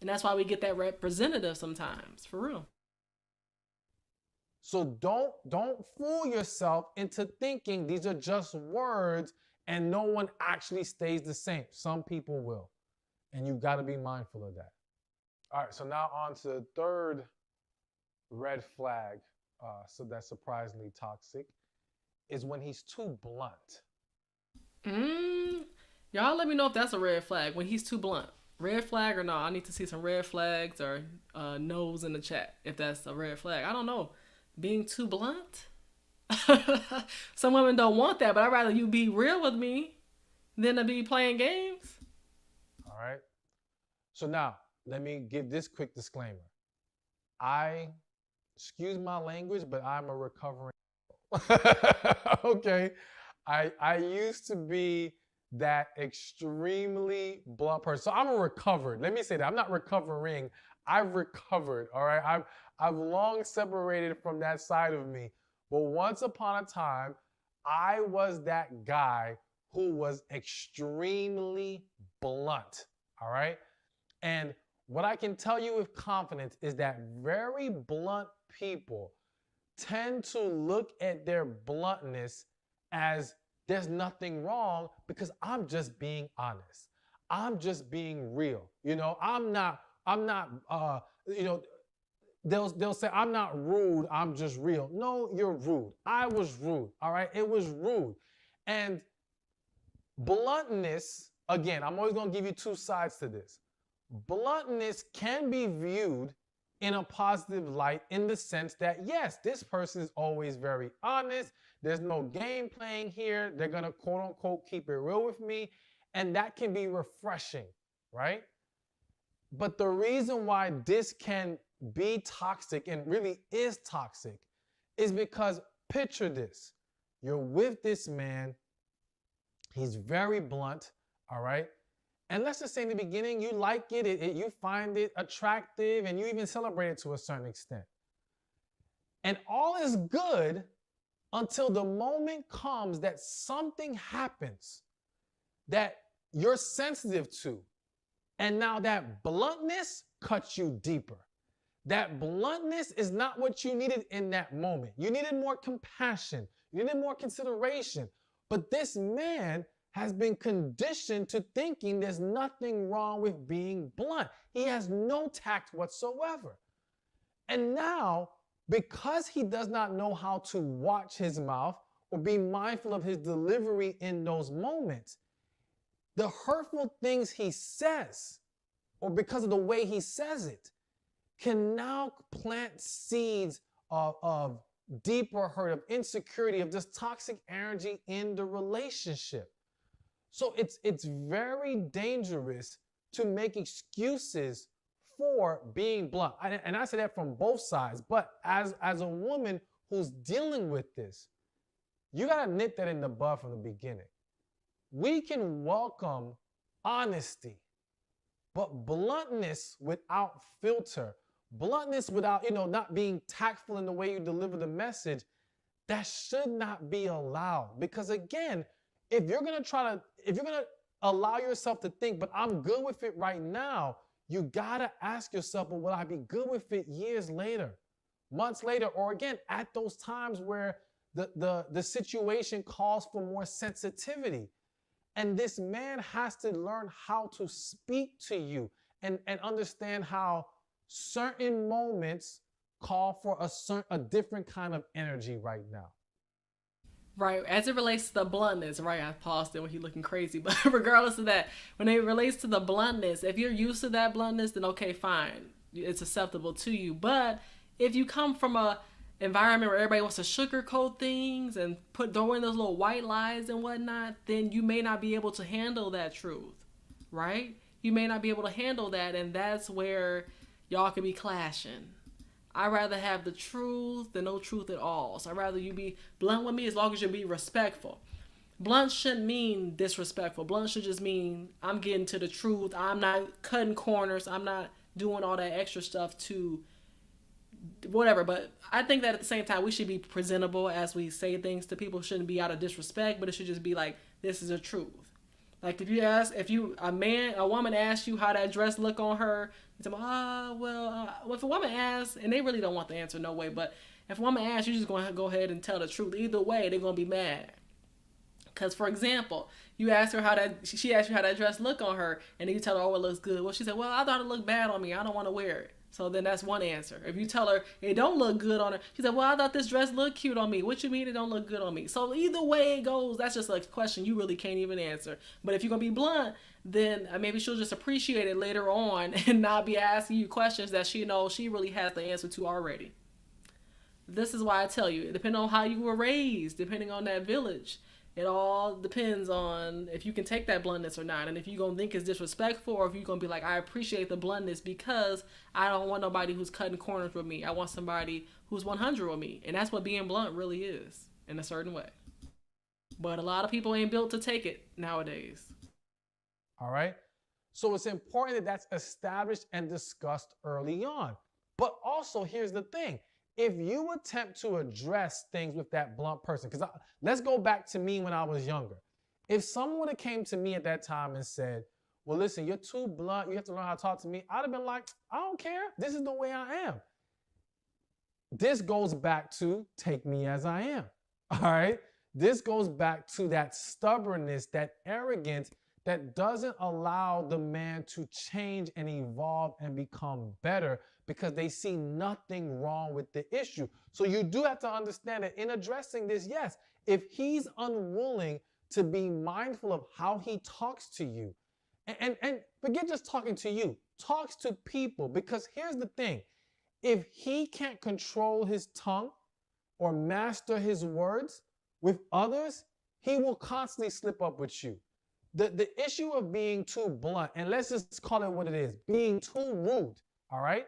And that's why we get that representative sometimes, for real. So don't fool yourself into thinking these are just words and no one actually stays the same. Some people will. And you've got to be mindful of that. All right, so now on to the third red flag, so that's surprisingly toxic, is when he's too blunt. Y'all let me know if that's a red flag, when he's too blunt. Red flag or no? I need to see some red flags or no's in the chat if that's a red flag. I don't know. Being too blunt? Some women don't want that, but I'd rather you be real with me than to be playing games. All right. So now, let me give this quick disclaimer. Excuse my language, but I'm a recovering. Okay. I used to be that extremely blunt person. So I'm a recovered. Let me say that. I'm not recovering. I've recovered. All right. I've long separated from that side of me. But once upon a time, I was that guy who was extremely blunt. All right. And what I can tell you with confidence is that very blunt people tend to look at their bluntness as there's nothing wrong because I'm just being honest. I'm just being real. You know, I'm not, you know, they'll say, I'm not rude, I'm just real. No, you're rude. I was rude, all right? It was rude. And bluntness, again, I'm always gonna give you two sides to this. Bluntness can be viewed in a positive light in the sense that, yes, this person is always very honest. There's no game playing here. They're going to quote unquote keep it real with me. And that can be refreshing, right? But the reason why this can be toxic and really is toxic is because picture this. You're with this man. He's very blunt, all right? And let's just say in the beginning, you like it, you find it attractive, and you even celebrate it to a certain extent. And all is good until the moment comes that something happens that you're sensitive to. And now that bluntness cuts you deeper. That bluntness is not what you needed in that moment. You needed more compassion. You needed more consideration. But this man has been conditioned to thinking there's nothing wrong with being blunt. He has no tact whatsoever. And now, because he does not know how to watch his mouth or be mindful of his delivery in those moments, the hurtful things he says, or because of the way he says it, can now plant seeds of deeper hurt, of insecurity, of just toxic energy in the relationship. So it's very dangerous to make excuses for being blunt. And I say that from both sides. But as a woman who's dealing with this, you got to nip that in the bud from the beginning. We can welcome honesty, but bluntness without filter, bluntness without, not being tactful in the way you deliver the message, that should not be allowed. Because again, if you're going to allow yourself to think, but I'm good with it right now, you got to ask yourself, well, will I be good with it years later, months later, or again, at those times where the situation calls for more sensitivity. And this man has to learn how to speak to you and understand how certain moments call for a different kind of energy right now. Right, as it relates to the bluntness, right, I paused it when he's looking crazy, but regardless of that, when it relates to the bluntness, if you're used to that bluntness, then okay, fine, it's acceptable to you. But if you come from a environment where everybody wants to sugarcoat throw in those little white lies and whatnot, then you may not be able to handle that truth, right? You may not be able to handle that, and that's where y'all could be clashing. I'd rather have the truth than no truth at all. So I'd rather you be blunt with me as long as you be respectful. Blunt shouldn't mean disrespectful. Blunt should just mean I'm getting to the truth. I'm not cutting corners. I'm not doing all that extra stuff to whatever. But I think that at the same time, we should be presentable as we say things to people. It shouldn't be out of disrespect, but it should just be like, this is the truth. Like if a woman asks you how that dress look on her, you say, if a woman asks, and they really don't want the answer, no way, but if a woman asks, you're just going to go ahead and tell the truth. Either way, they're going to be mad. Because, for example, she asked you how that dress look on her, and then you tell her, oh, it looks good. Well, she said, well, I thought it looked bad on me. I don't want to wear it. So then that's one answer. If you tell her it don't look good on her, she said, well, I thought this dress looked cute on me. What you mean it don't look good on me? So either way it goes, that's just a question you really can't even answer. But if you're going to be blunt, then maybe she'll just appreciate it later on and not be asking you questions that she knows she really has the answer to already. This is why I tell you, depending on how you were raised, depending on that village, it all depends on if you can take that bluntness or not. And if you're going to think it's disrespectful, or if you're going to be like, I appreciate the bluntness because I don't want nobody who's cutting corners with me. I want somebody who's 100 with me. And that's what being blunt really is in a certain way. But a lot of people ain't built to take it nowadays. All right. So it's important that that's established and discussed early on. But also, here's the thing. If you attempt to address things with that blunt person, because let's go back to me when I was younger. If someone would have came to me at that time and said, well, listen, you're too blunt, you have to learn how to talk to me, I'd have been like, I don't care. This is the way I am. This goes back to take me as I am. All right. This goes back to that stubbornness, that arrogance that doesn't allow the man to change and evolve and become better, because they see nothing wrong with the issue. So you do have to understand that in addressing this, yes, if he's unwilling to be mindful of how he talks to you, and forget just talking to you, talks to people, because here's the thing. If he can't control his tongue or master his words with others, he will constantly slip up with you. The issue of being too blunt, and let's just call it what it is, being too rude, all right?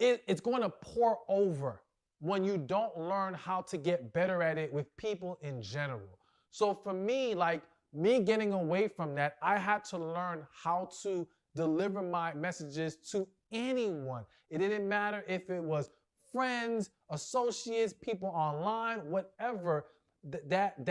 It's going to pour over when you don't learn how to get better at it with people in general. So for me, like me getting away from that, I had to learn how to deliver my messages to anyone. It didn't matter if it was friends, associates, people online, whatever. That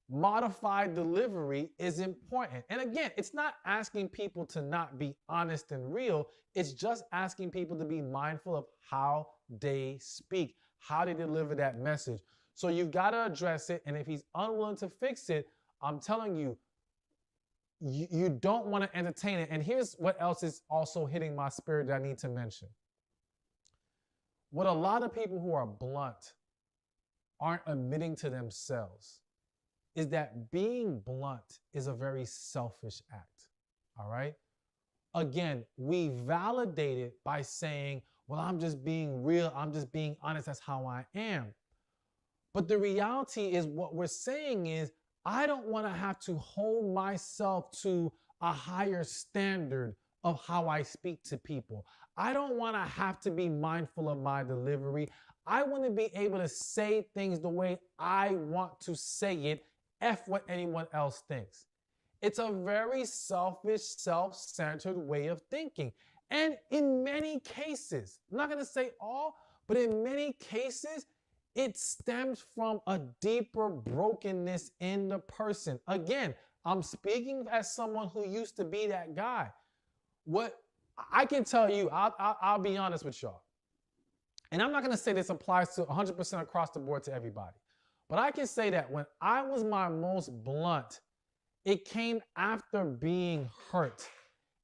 modified delivery is important. And again, it's not asking people to not be honest and real. It's just asking people to be mindful of how they speak, how they deliver that message. So you've got to address it. And if he's unwilling to fix it, I'm telling you, you don't want to entertain it. And here's what else is also hitting my spirit that I need to mention. What a lot of people who are blunt aren't admitting to themselves is that being blunt is a very selfish act, all right? Again, we validate it by saying, well, I'm just being real, I'm just being honest, that's how I am. But the reality is what we're saying is, I don't want to have to hold myself to a higher standard of how I speak to people. I don't want to have to be mindful of my delivery. I want to be able to say things the way I want to say it, F what anyone else thinks. It's a very selfish, self-centered way of thinking. And in many cases, I'm not going to say all, but in many cases, it stems from a deeper brokenness in the person. Again, I'm speaking as someone who used to be that guy. What I can tell you, I'll be honest with y'all. And I'm not going to say this applies to 100% across the board to everybody. But I can say that when I was my most blunt, it came after being hurt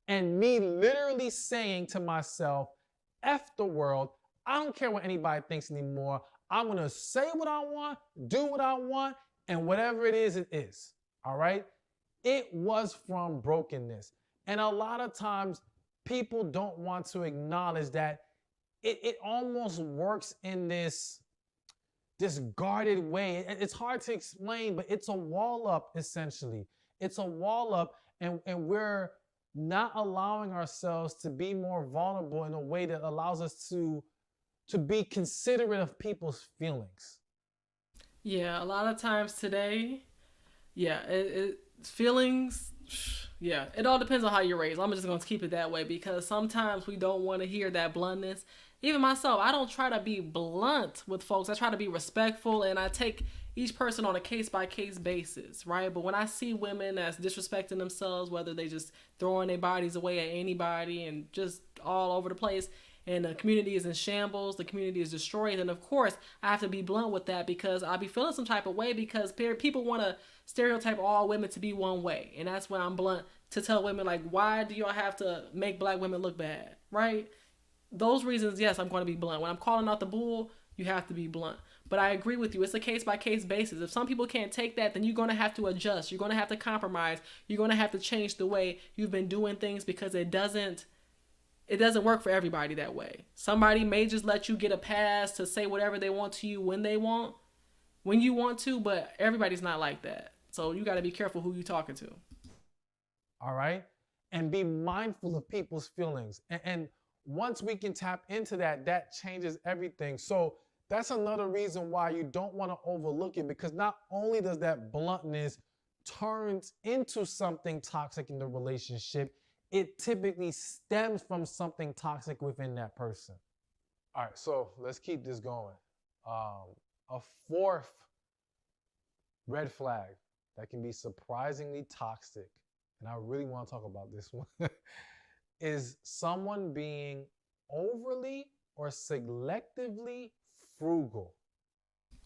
and me literally saying to myself, F the world, I don't care what anybody thinks anymore. I'm going to say what I want, do what I want, and whatever it is, all right? It was from brokenness. And a lot of times people don't want to acknowledge that it almost works in this guarded way. It's hard to explain, but it's a wall up, essentially. It's a wall up, and we're not allowing ourselves to be more vulnerable in a way that allows us to be considerate of people's feelings. Yeah, a lot of times today, feelings, it all depends on how you're raised. I'm just going to keep it that way, because sometimes we don't want to hear that bluntness. Even myself, I don't try to be blunt with folks. I try to be respectful, and I take each person on a case-by-case basis, right? But when I see women that's disrespecting themselves, whether they just throwing their bodies away at anybody and just all over the place, and the community is in shambles, the community is destroyed, and of course I have to be blunt with that because I'll be feeling some type of way because people want to stereotype all women to be one way, and that's when I'm blunt to tell women like, why do y'all have to make black women look bad, right? Those reasons, yes, I'm going to be blunt. When I'm calling out the bull, you have to be blunt. But I agree with you. It's a case by case basis. If some people can't take that, then you're going to have to adjust. You're going to have to compromise. You're going to have to change the way you've been doing things because it doesn't work for everybody that way. Somebody may just let you get a pass to say whatever they want to you when you want to, but everybody's not like that. So you got to be careful who you're talking to. All right? And be mindful of people's feelings. And once we can tap into that, that changes everything. So that's another reason why you don't want to overlook it, because not only does that bluntness turns into something toxic in the relationship, it typically stems from something toxic within that person. All right, so let's keep this going. A fourth red flag that can be surprisingly toxic, and I really want to talk about this one, is someone being overly or selectively frugal.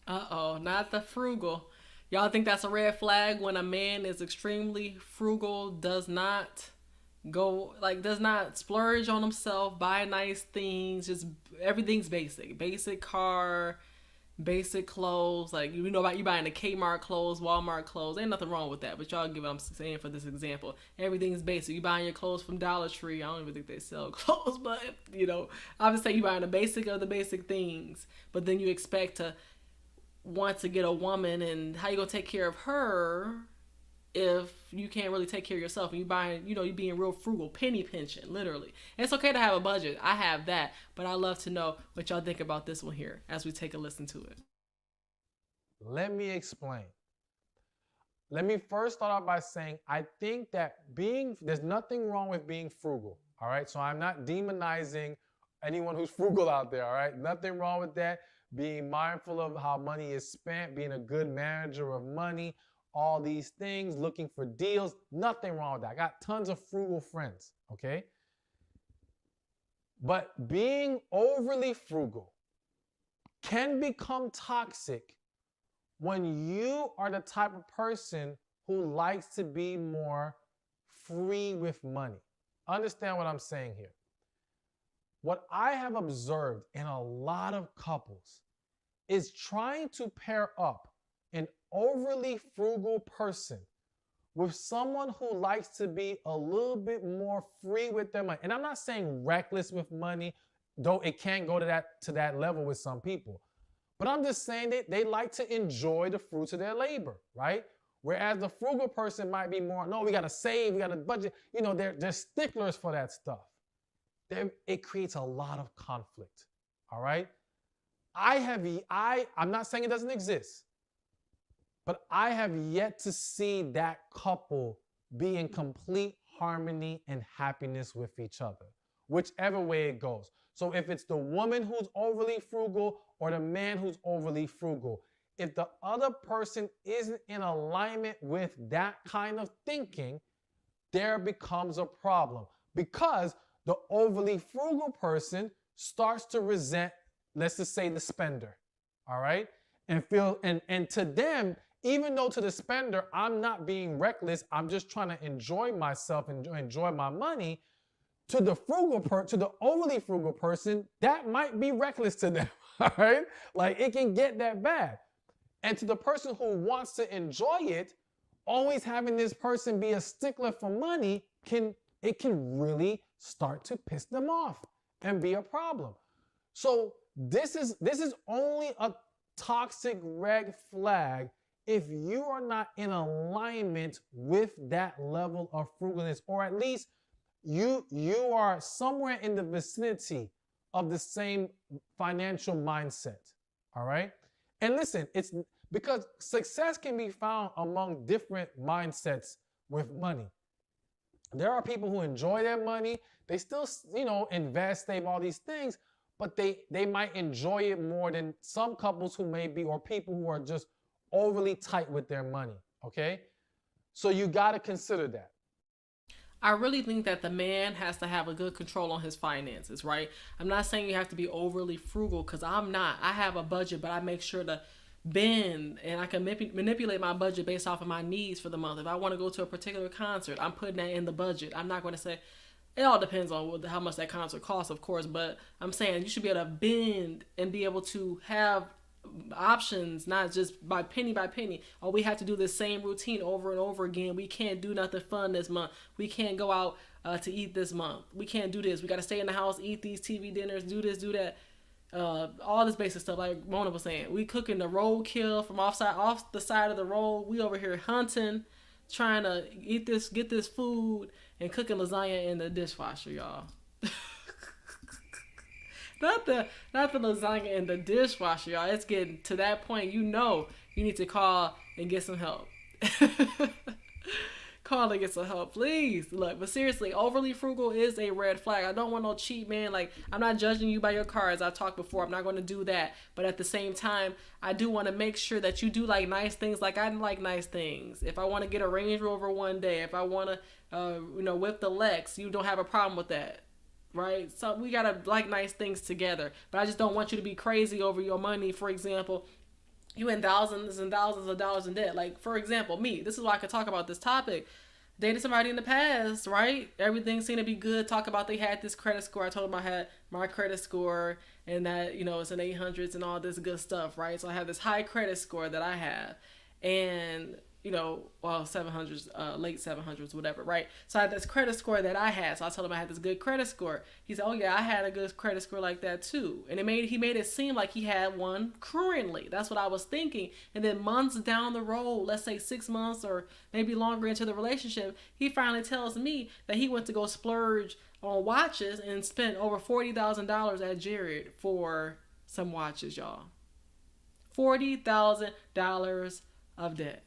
Uh-oh, not the frugal. Y'all think that's a red flag when a man is extremely frugal, does not splurge on himself, buy nice things, just everything's basic car, basic clothes, like you know about you buying the Kmart clothes, Walmart clothes, ain't nothing wrong with that, but y'all get what I'm saying for this example. Everything's basic. You buying your clothes from Dollar Tree, I don't even think they sell clothes, but I'm just saying you buying the basic of the basic things, but then you expect to want to get a woman, and how you gonna take care of her if you can't really take care of yourself, and you buying, you being real frugal, penny pinching, literally. And it's okay to have a budget. I have that, but I love to know what y'all think about this one here as we take a listen to it. Let me explain. Let me first start out by saying I think that there's nothing wrong with being frugal, all right? So I'm not demonizing anyone who's frugal out there, all right? Nothing wrong with that. Being mindful of how money is spent, being a good manager of money, all these things, looking for deals, nothing wrong with that. I got tons of frugal friends, okay? But being overly frugal can become toxic when you are the type of person who likes to be more free with money. Understand what I'm saying here. What I have observed in a lot of couples is trying to pair up an overly frugal person with someone who likes to be a little bit more free with their money. And I'm not saying reckless with money, though it can go to that level with some people. But I'm just saying that they like to enjoy the fruits of their labor, right? Whereas the frugal person might be more, no, we got to save, we got to budget. They're sticklers for that stuff. It creates a lot of conflict, all right? I'm not saying it doesn't exist, but I have yet to see that couple be in complete harmony and happiness with each other, whichever way it goes. So if it's the woman who's overly frugal or the man who's overly frugal, if the other person isn't in alignment with that kind of thinking, there becomes a problem, because the overly frugal person starts to resent, let's just say, the spender, all right? And to them, even though to the spender, I'm not being reckless, I'm just trying to enjoy myself and enjoy my money, to the overly frugal person, that might be reckless to them, all right? Like, it can get that bad. And to the person who wants to enjoy it, always having this person be a stickler for money can really start to piss them off and be a problem. So this is only a toxic red flag if you are not in alignment with that level of frugalness, or at least you are somewhere in the vicinity of the same financial mindset, all right? And listen, it's because success can be found among different mindsets with money. There are people who enjoy their money. They still, invest, save, all these things, but they might enjoy it more than some couples who may be, or people who are just overly tight with their money, okay? So you got to consider that. I really think that the man has to have a good control on his finances, right? I'm not saying you have to be overly frugal, because I'm not. I have a budget, but I make sure to bend, and I can manipulate my budget based off of my needs for the month. If I want to go to a particular concert, I'm putting that in the budget. I'm not going to say, it all depends on how much that concert costs, of course, but I'm saying you should be able to bend and be able to have options, not just by penny, or we have to do the same routine over and over again. We can't do nothing fun this month. We can't go out to eat this month. We can't do this. We got to stay in the house, eat these TV dinners, do this, do that. All this basic stuff, like Mona was saying. We cooking the roadkill from off the side of the road. We over here hunting, trying to get this food, and cooking lasagna in the dishwasher, y'all. Not the lasagna in the dishwasher, y'all. It's getting to that point. You need to call and get some help. Call and get some help, please. Look, but seriously, overly frugal is a red flag. I don't want no cheap man. Like, I'm not judging you by your car, as I've talked before. I'm not going to do that. But at the same time, I do want to make sure that you do like nice things like I like nice things. If I want to get a Range Rover one day, if I want to, whip the Lex, you don't have a problem with that. Right? So we got to like nice things together. But I just don't want you to be crazy over your money. For example, you in thousands and thousands of dollars in debt. Like, for example, me. This is why I could talk about this topic. Dated somebody in the past, right? Everything seemed to be good. Talk about they had this credit score. I told them I had my credit score and that, it's in 800s and all this good stuff, right? So I have this high credit score that I have. And 700s, late 700s, whatever, right? So I had this credit score that I had. So I told him I had this good credit score. He said, oh yeah, I had a good credit score like that too. And he made it seem like he had one currently. That's what I was thinking. And then months down the road, let's say 6 months or maybe longer into the relationship, he finally tells me that he went to go splurge on watches and spent over $40,000 at Jared for some watches, y'all. $40,000 of debt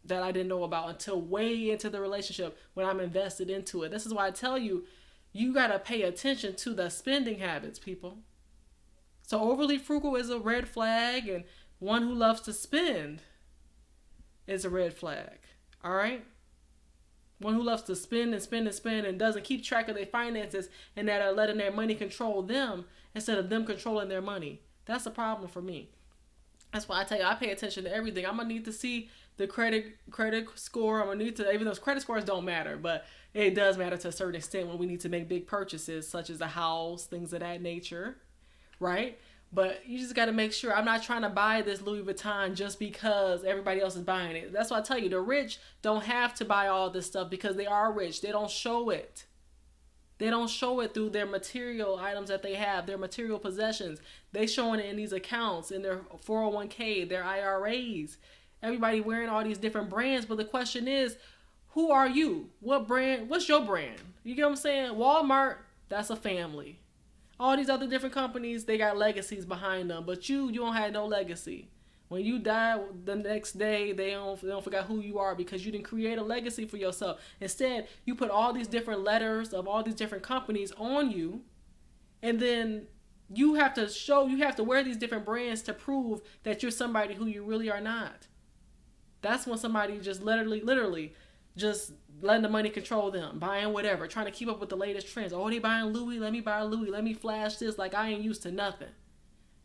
that I didn't know about until way into the relationship when I'm invested into it. This is why I tell you, you got to pay attention to the spending habits, people. So overly frugal is a red flag, and one who loves to spend is a red flag. All right? One who loves to spend and spend and spend and doesn't keep track of their finances and that are letting their money control them instead of them controlling their money. That's a problem for me. That's why I tell you, I pay attention to everything. I'm going to need to see the credit score. I'm going to need to, even though credit scores don't matter, but it does matter to a certain extent when we need to make big purchases, such as a house, things of that nature, right? But you just got to make sure. I'm not trying to buy this Louis Vuitton just because everybody else is buying it. That's why I tell you, the rich don't have to buy all this stuff because they are rich. They don't show it. They don't show it through their material items that they have, their material possessions. They showing it in these accounts, in their 401k, their IRAs. Everybody wearing all these different brands. But the question is, who are you? What brand? What's your brand? You get what I'm saying? Walmart, that's a family. All these other different companies, they got legacies behind them. But you don't have no legacy. When you die the next day, they don't forget who you are because you didn't create a legacy for yourself. Instead, you put all these different letters of all these different companies on you, and then you have to wear these different brands to prove that you're somebody who you really are not. That's when somebody just literally just letting the money control them, buying whatever, trying to keep up with the latest trends. Oh, they buying Louis, let me buy Louis, let me flash this like I ain't used to nothing.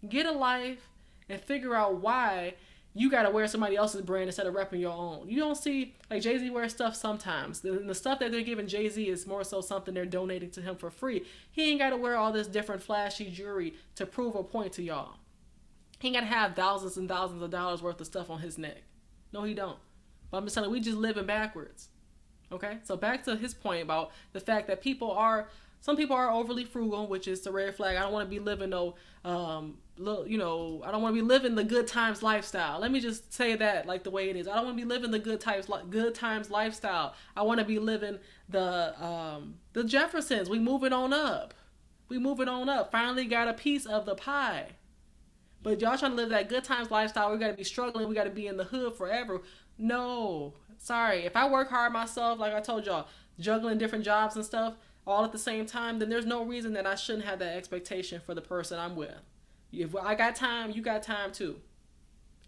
Get a life and figure out why you got to wear somebody else's brand instead of repping your own. You don't see, like, Jay-Z wears stuff sometimes. The stuff that they're giving Jay-Z is more so something they're donating to him for free. He ain't got to wear all this different flashy jewelry to prove a point to y'all. He ain't got to have thousands and thousands of dollars worth of stuff on his neck. No, he don't. But I'm just telling you, we just living backwards. Okay? So back to his point about the fact that some people are overly frugal, which is the red flag. I don't want to be living I don't want to be living the good times lifestyle. Let me just say that like the way it is. I don't want to be living the good times lifestyle. I want to be living the Jeffersons. We moving on up. Finally got a piece of the pie. But y'all trying to live that good times lifestyle. We got to be struggling. We got to be in the hood forever. No, sorry. If I work hard myself, like I told y'all, juggling different jobs and stuff all at the same time, then there's no reason that I shouldn't have that expectation for the person I'm with. If I got time, you got time too.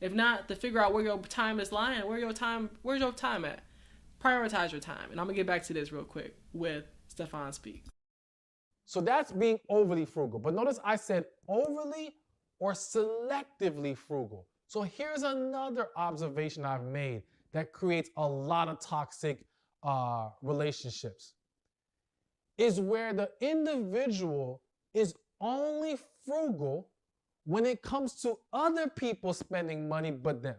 If not, to figure out where your time is lying, where's your time at? prioritize your time. And I'm gonna get back to this real quick with Stefan Speaks. So that's being overly frugal. But notice I said overly or selectively frugal. So here's another observation I've made that creates a lot of toxic relationships, is where the individual is only frugal when it comes to other people spending money but them.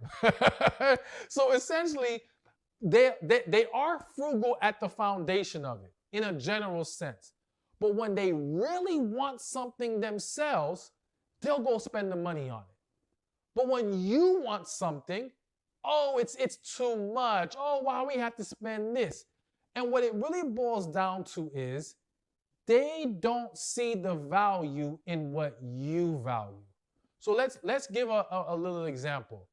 So essentially, they are frugal at the foundation of it in a general sense. But when they really want something themselves, they'll go spend the money on it. But when you want something, oh, it's too much. Oh, why we have to spend this? And what it really boils down to is they don't see the value in what you value. So let's give a little example.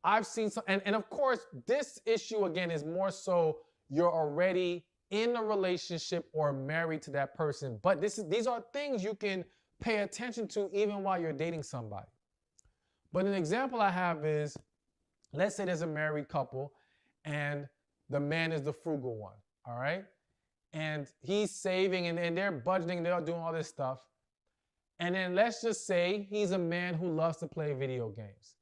I've seen some, and of course, this issue again is more so you're already in a relationship or married to that person. But these are things you can pay attention to even while you're dating somebody. But an example I have is, let's say there's a married couple and the man is the frugal one, all right? And he's saving and they're budgeting, they're doing all this stuff. And then let's just say he's a man who loves to play video games.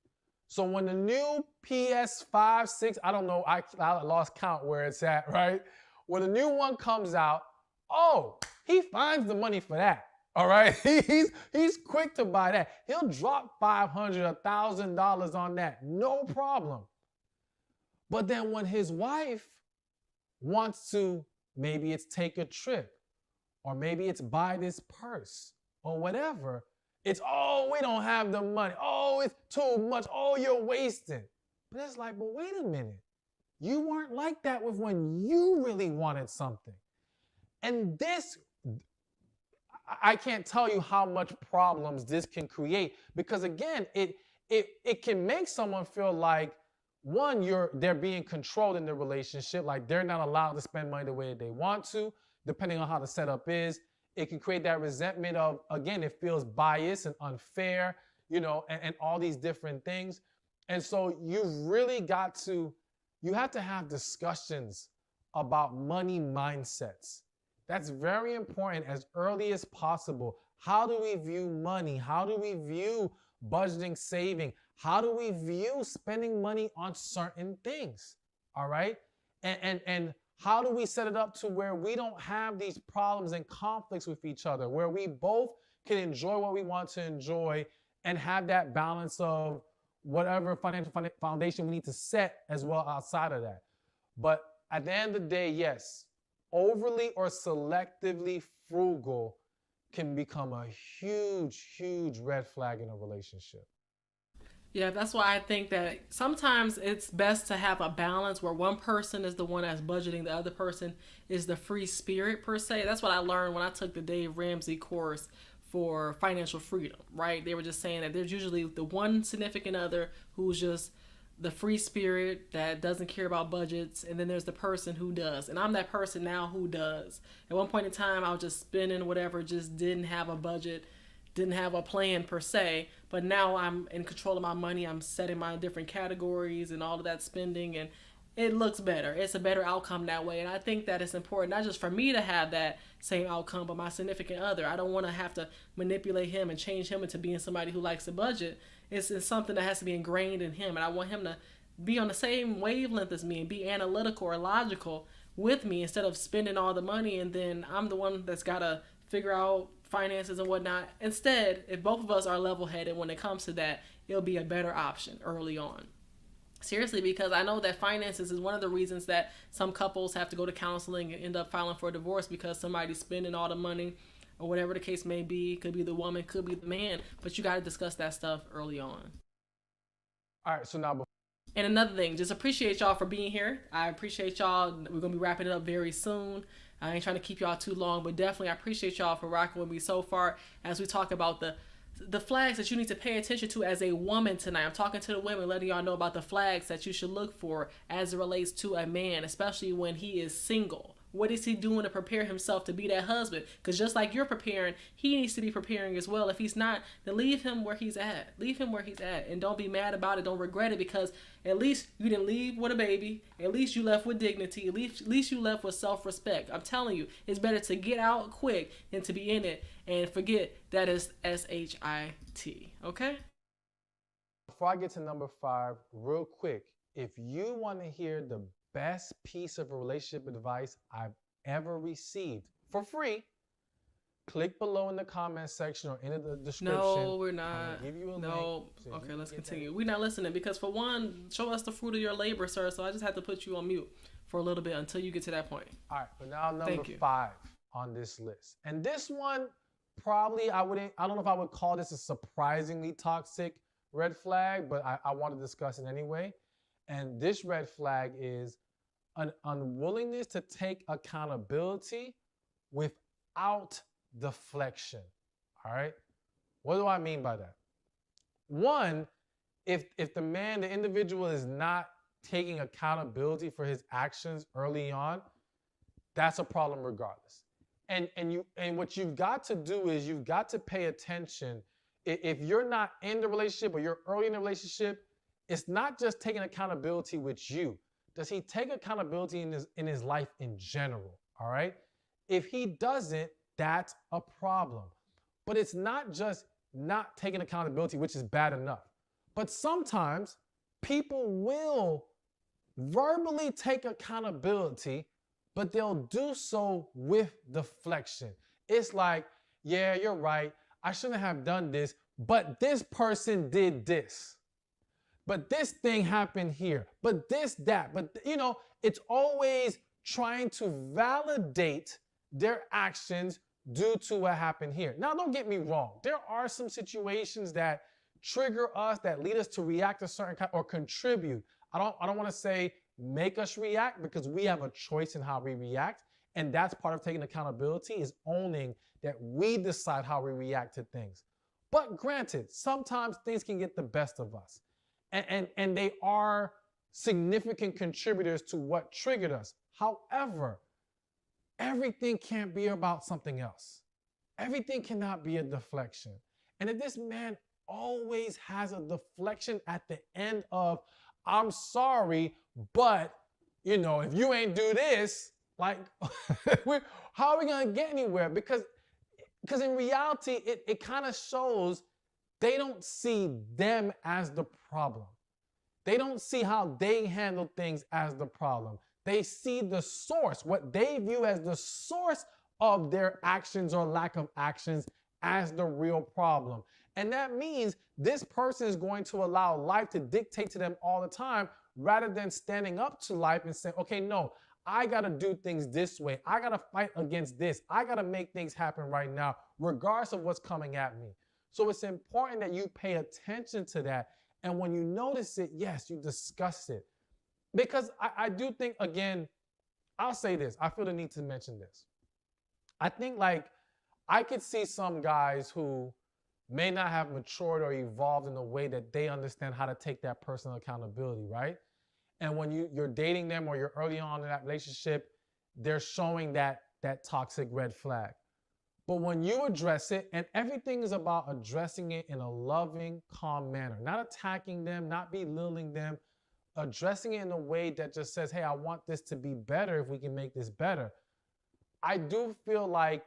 So when the new PS5, 6, I don't know, I lost count where it's at, right? When the new one comes out, oh, he finds the money for that, all right? He's quick to buy that. He'll drop $500, $1,000 on that, no problem. But then when his wife wants to, maybe it's take a trip, or maybe it's buy this purse, or whatever, it's, oh, we don't have the money. Oh, it's too much. Oh, you're wasting. But it's like, but wait a minute. You weren't like that with when you really wanted something. And this, I can't tell you how much problems this can create, because again, it can make someone feel like, one, they're being controlled in the relationship, like they're not allowed to spend money the way they want to, depending on how the setup is. It can create that resentment of, again, it feels biased and unfair, and all these different things. And so you've really got to, you have to have discussions about money mindsets. That's very important as early as possible. How do we view money? How do we view budgeting, saving? How do we view spending money on certain things? All right? And how do we set it up to where we don't have these problems and conflicts with each other, where we both can enjoy what we want to enjoy and have that balance of whatever financial foundation we need to set as well outside of that. But at the end of the day, yes, overly or selectively frugal can become a huge, huge red flag in a relationship. Yeah, that's why I think that sometimes it's best to have a balance where one person is the one that's budgeting, the other person is the free spirit per se. That's what I learned when I took the Dave Ramsey course for financial freedom, right? They were just saying that there's usually the one significant other who's just the free spirit that doesn't care about budgets, and then there's the person who does. And I'm that person now who does. At one point in time, I was just spending whatever, just didn't have a budget, didn't have a plan per se, but now I'm in control of my money. I'm setting my different categories and all of that spending, and it looks better. It's a better outcome that way. And I think that it's important, not just for me to have that same outcome, but my significant other. I don't want to have to manipulate him and change him into being somebody who likes a budget. It's something that has to be ingrained in him, and I want him to be on the same wavelength as me and be analytical or logical with me instead of spending all the money and then I'm the one that's got to figure out finances and whatnot. Instead, if both of us are level-headed when it comes to that, it'll be a better option early on. Seriously, because I know that finances is one of the reasons that some couples have to go to counseling and end up filing for a divorce, because somebody's spending all the money or whatever the case may be. Could be the woman, could be the man, but you got to discuss that stuff early on. All right, so now... And another thing, just appreciate y'all for being here. I appreciate y'all. We're going to be wrapping it up very soon. I ain't trying to keep y'all too long, but definitely I appreciate y'all for rocking with me so far as we talk about the flags that you need to pay attention to as a woman tonight. I'm talking to the women, letting y'all know about the flags that you should look for as it relates to a man, especially when he is single, What is he doing to prepare himself to be that husband? Because just like you're preparing, he needs to be preparing as well. If he's not, then leave him where he's at. Leave him where he's at. And don't be mad about it. Don't regret it, because at least you didn't leave with a baby. At least you left with dignity. At least you left with self-respect. I'm telling you, it's better to get out quick than to be in it and forget that is S-H-I-T. Okay? Before I get to number 5, real quick, if you want to hear the best piece of relationship advice I've ever received for free, click below in the comment section or in the description. No, we're not. Give you a no. link. Okay, let's continue. We're not listening because, for one, show us the fruit of your labor, sir. So I just have to put you on mute for a little bit until you get to that point. All right, but now number 5 on this list. And this one, probably, I don't know if I would call this a surprisingly toxic red flag, but I want to discuss it anyway. And this red flag is an unwillingness to take accountability without deflection. All right? What do I mean by that? One, if the individual is not taking accountability for his actions early on, that's a problem regardless. And what you've got to do is you've got to pay attention. If you're not in the relationship or you're early in the relationship, it's not just taking accountability with you. Does he take accountability in his life in general? All right? If he doesn't, that's a problem. But it's not just not taking accountability, which is bad enough. But sometimes people will verbally take accountability, but they'll do so with deflection. It's like, yeah, you're right. I shouldn't have done this, but this person did this. But this thing happened here. But this, that. But, it's always trying to validate their actions due to what happened here. Now, don't get me wrong. There are some situations that trigger us, that lead us to react a certain kind or contribute. I don't want to say make us react, because we have a choice in how we react. And that's part of taking accountability, is owning that we decide how we react to things. But granted, sometimes things can get the best of us. And they are significant contributors to what triggered us. However, everything can't be about something else. Everything cannot be a deflection. And if this man always has a deflection at the end of, I'm sorry, but, if you ain't do this, like, how are we going to get anywhere? Because in reality, it kind of shows they don't see them as the problem. They don't see how they handle things as the problem. They see the source, what they view as the source of their actions or lack of actions, as the real problem. And that means this person is going to allow life to dictate to them all the time, rather than standing up to life and saying, okay, no, I got to do things this way. I got to fight against this. I got to make things happen right now, regardless of what's coming at me. So it's important that you pay attention to that. And when you notice it, yes, you discuss it. Because I do think, again, I'll say this. I feel the need to mention this. I think, I could see some guys who may not have matured or evolved in a way that they understand how to take that personal accountability, right? And when you're dating them or you're early on in that relationship, they're showing that toxic red flag. But when you address it, and everything is about addressing it in a loving, calm manner, not attacking them, not belittling them, addressing it in a way that just says, hey, I want this to be better if we can make this better. I do feel like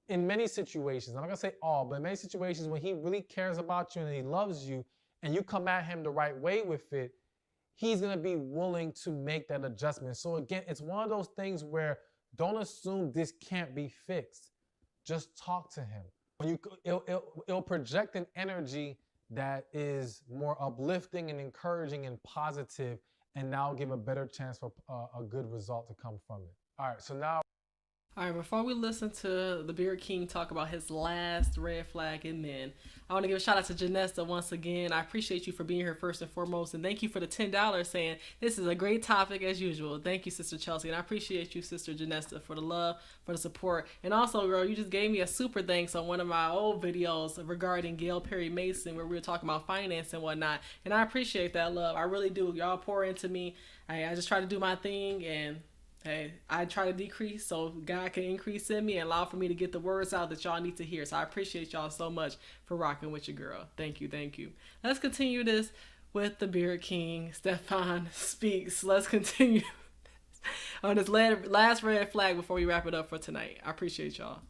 in many situations, I'm not gonna say all, but in many situations when he really cares about you and he loves you and you come at him the right way with it, he's gonna be willing to make that adjustment. So again, it's one of those things where don't assume this can't be fixed. Just talk to him. It'll project an energy that is more uplifting and encouraging and positive, and now give a better chance for a good result to come from it. All right, so now. All right, before we listen to the Beard King talk about his last red flag in men, I want to give a shout out to Janessa once again. I appreciate you for being here first and foremost, and thank you for the $10 saying this is a great topic as usual. Thank you, Sister Chelsea, and I appreciate you, Sister Janessa, for the love, for the support. And also, girl, you just gave me a super thanks on one of my old videos regarding Gail Perry Mason, where we were talking about finance and whatnot, and I appreciate that love. I really do. Y'all pour into me. I just try to do my thing, and Hey, I try to decrease so God can increase in me and allow for me to get the words out that y'all need to hear. So I appreciate y'all so much for rocking with your girl. Thank you, thank you. Let's continue this with the Beard King, Stefan Speaks. Let's continue on this last red flag before we wrap it up for tonight. I appreciate y'all.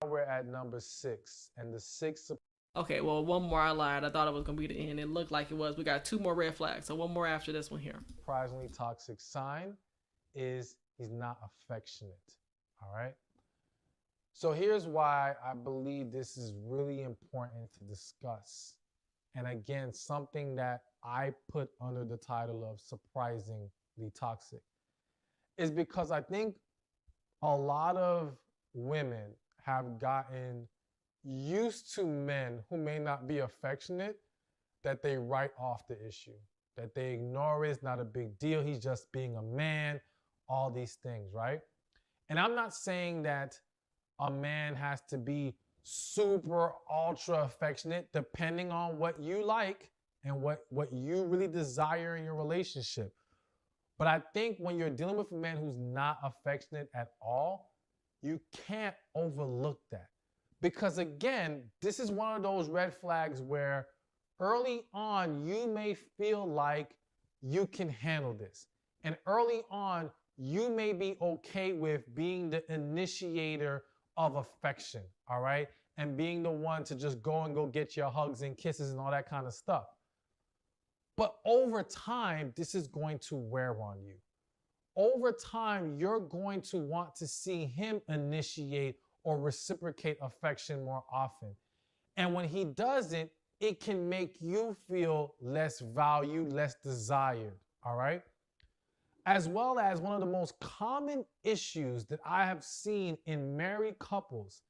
We're at number 6, and the 6. Okay, well, one more. I lied. I thought it was going to be the end. It looked like it was. We got 2 more red flags, so one more after this one here. Surprisingly toxic sign is he's not affectionate. All right. So here's why I believe this is really important to discuss. And again, something that I put under the title of surprisingly toxic is because I think a lot of women have gotten used to men who may not be affectionate, that they write off the issue, that they ignore it, it's not a big deal, he's just being a man, all these things, right? And I'm not saying that a man has to be super ultra affectionate, depending on what you like and what you really desire in your relationship. But I think when you're dealing with a man who's not affectionate at all, you can't overlook that. Because again, this is one of those red flags where early on, you may feel like you can handle this. And early on, you may be okay with being the initiator of affection, all right? And being the one to just go get your hugs and kisses and all that kind of stuff. But over time, this is going to wear on you. Over time, you're going to want to see him initiate or reciprocate affection more often. And when he doesn't, it can make you feel less valued, less desired, all right? As well as one of the most common issues that I have seen in married couples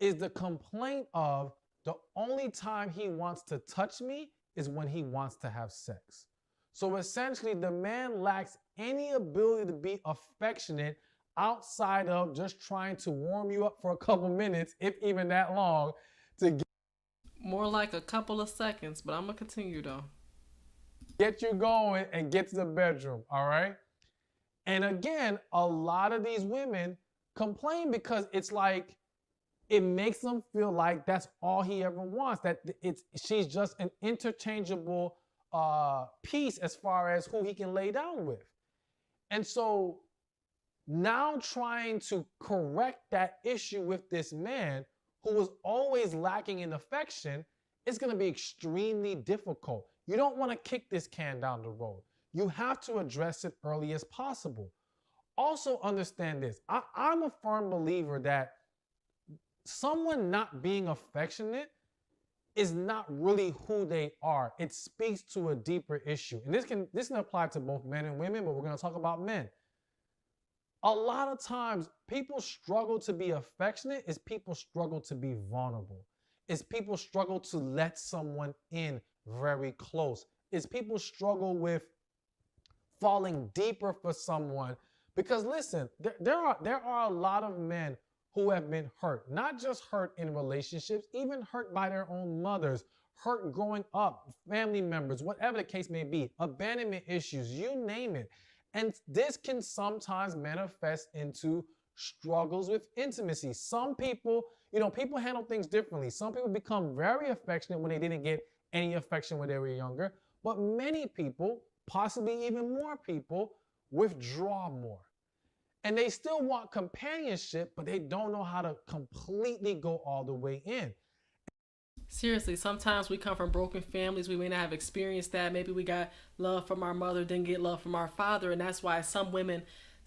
is the complaint of the only time he wants to touch me is when he wants to have sex. So essentially, the man lacks any ability to be affectionate outside of just trying to warm you up for a couple minutes, if even that long, to get more like a couple of seconds, but I'm going to continue though. Get you going and get to the bedroom, all right? And again, a lot of these women complain because it's like, it makes them feel like that's all he ever wants, that she's just an interchangeable piece as far as who he can lay down with. And so now trying to correct that issue with this man who was always lacking in affection is going to be extremely difficult. You don't want to kick this can down the road. You have to address it early as possible. Also understand this. I'm a firm believer that someone not being affectionate is not really who they are. It speaks to a deeper issue. And this can apply to both men and women, but we're going to talk about men. A lot of times, people struggle to be affectionate is people struggle to be vulnerable. It's people struggle to let someone in very close. It's people struggle with falling deeper for someone. Because listen, there are a lot of men who have been hurt, not just hurt in relationships, even hurt by their own mothers, hurt growing up, family members, whatever the case may be, abandonment issues, you name it. And this can sometimes manifest into struggles with intimacy. Some people, people handle things differently. Some people become very affectionate when they didn't get any affection when they were younger, but many people, possibly even more people, withdraw more. And they still want companionship, but they don't know how to completely go all the way in. Seriously, sometimes we come from broken families. We may not have experienced that. Maybe we got love from our mother, didn't get love from our father. And that's why some women,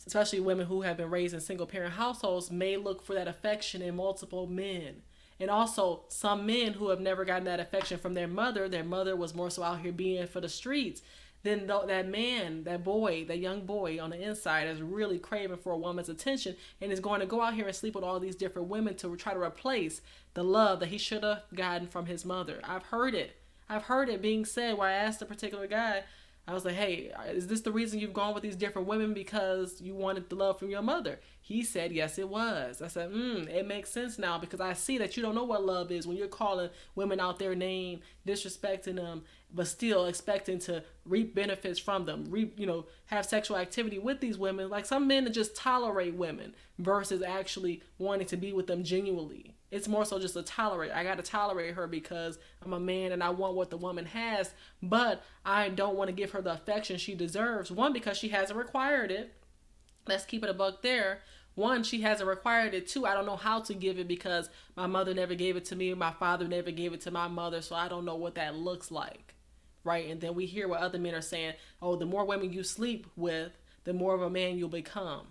especially women who have been raised in single parent households, may look for that affection in multiple men. And also some men who have never gotten that affection from their mother was more so out here being for the streets. Then that man, that boy, that young boy on the inside is really craving for a woman's attention and is going to go out here and sleep with all these different women to try to replace the love that he should have gotten from his mother. I've heard it being said where I asked a particular guy, I was like, hey, is this the reason you've gone with these different women because you wanted the love from your mother? He said, yes, it was. I said, it makes sense now because I see that you don't know what love is when you're calling women out their name, disrespecting them, but still expecting to reap benefits from them, have sexual activity with these women. Like some men just tolerate women versus actually wanting to be with them genuinely. It's more so just a tolerate. I got to tolerate her because I'm a man and I want what the woman has, but I don't want to give her the affection she deserves. One, because she hasn't required it. Let's keep it a buck there. One, she hasn't required it. Two, I don't know how to give it because my mother never gave it to me. My father never gave it to my mother, so I don't know what that looks like. Right? And then we hear what other men are saying, oh, the more women you sleep with, the more of a man you'll become.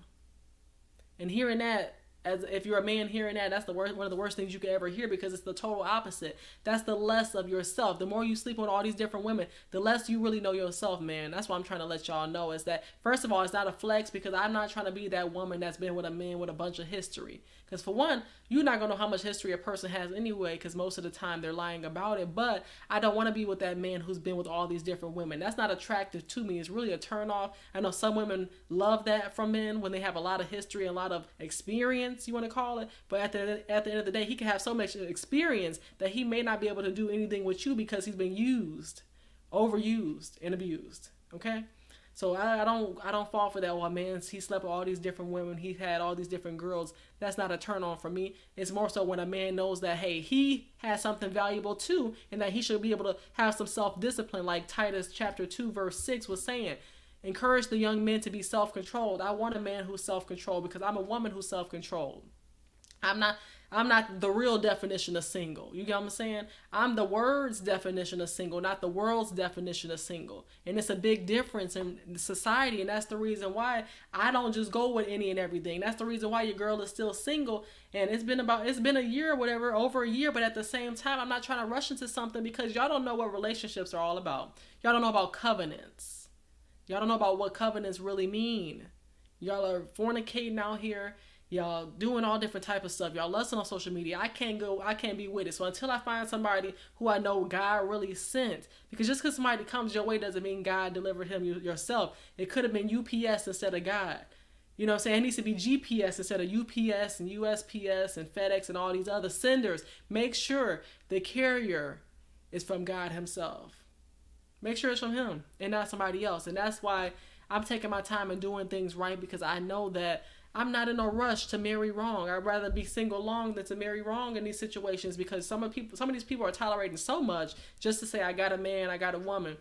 And hearing that, as if you're a man hearing that, that's one of the worst things you could ever hear, because it's the total opposite. That's the less of yourself. The more you sleep with all these different women, the less you really know yourself, man. That's what I'm trying to let y'all know, is that, first of all, it's not a flex, because I'm not trying to be that woman that's been with a man with a bunch of history. Because for one, you're not going to know how much history a person has anyway, because most of the time they're lying about it. But I don't want to be with that man who's been with all these different women. That's not attractive to me. It's really a turn off. I know some women love that from men when they have a lot of history, a lot of experience, you want to call it. But at the end of the day, he can have so much experience that he may not be able to do anything with you because he's been used, overused, and abused. Okay? So I don't fall for that. Well, man, he slept with all these different women. He had all these different girls. That's not a turn on for me. It's more so when a man knows that, hey, he has something valuable too, and that he should be able to have some self-discipline, like Titus chapter 2, verse 6 was saying. Encourage the young men to be self-controlled. I want a man who's self-controlled because I'm a woman who's self-controlled. I'm not the real definition of single. You get what I'm saying? I'm the word's definition of single, not the world's definition of single. And it's a big difference in society, and that's the reason why I don't just go with any and everything. That's the reason why your girl is still single, and it's been a year or whatever, over a year, but at the same time, I'm not trying to rush into something because y'all don't know what relationships are all about. Y'all don't know about covenants. Y'all don't know about what covenants really mean. Y'all are fornicating out here. Y'all doing all different type of stuff. Y'all lusting on social media. I can't be with it. So until I find somebody who I know God really sent, because just because somebody comes your way doesn't mean God delivered him yourself. It could have been UPS instead of God. You know what I'm saying? It needs to be GPS instead of UPS and USPS and FedEx and all these other senders. Make sure the carrier is from God himself. Make sure it's from him and not somebody else. And that's why I'm taking my time and doing things right, because I know that I'm not in a rush to marry wrong. I'd rather be single long than to marry wrong in these situations, because some of these people are tolerating so much just to say, I got a man, I got a woman.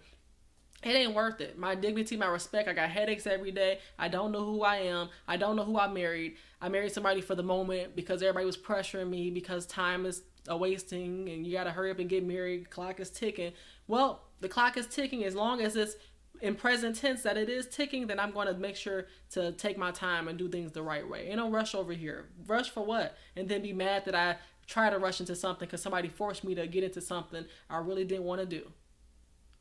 It ain't worth it. My dignity, my respect, I got headaches every day. I don't know who I am. I don't know who I married. I married somebody for the moment because everybody was pressuring me because time is a wasting and you got to hurry up and get married. Clock is ticking. Well, the clock is ticking. As long as it's in present tense that it is ticking, then I'm going to make sure to take my time and do things the right way. Ain't no rush over here. Rush for what? And then be mad that I try to rush into something because somebody forced me to get into something I really didn't want to do.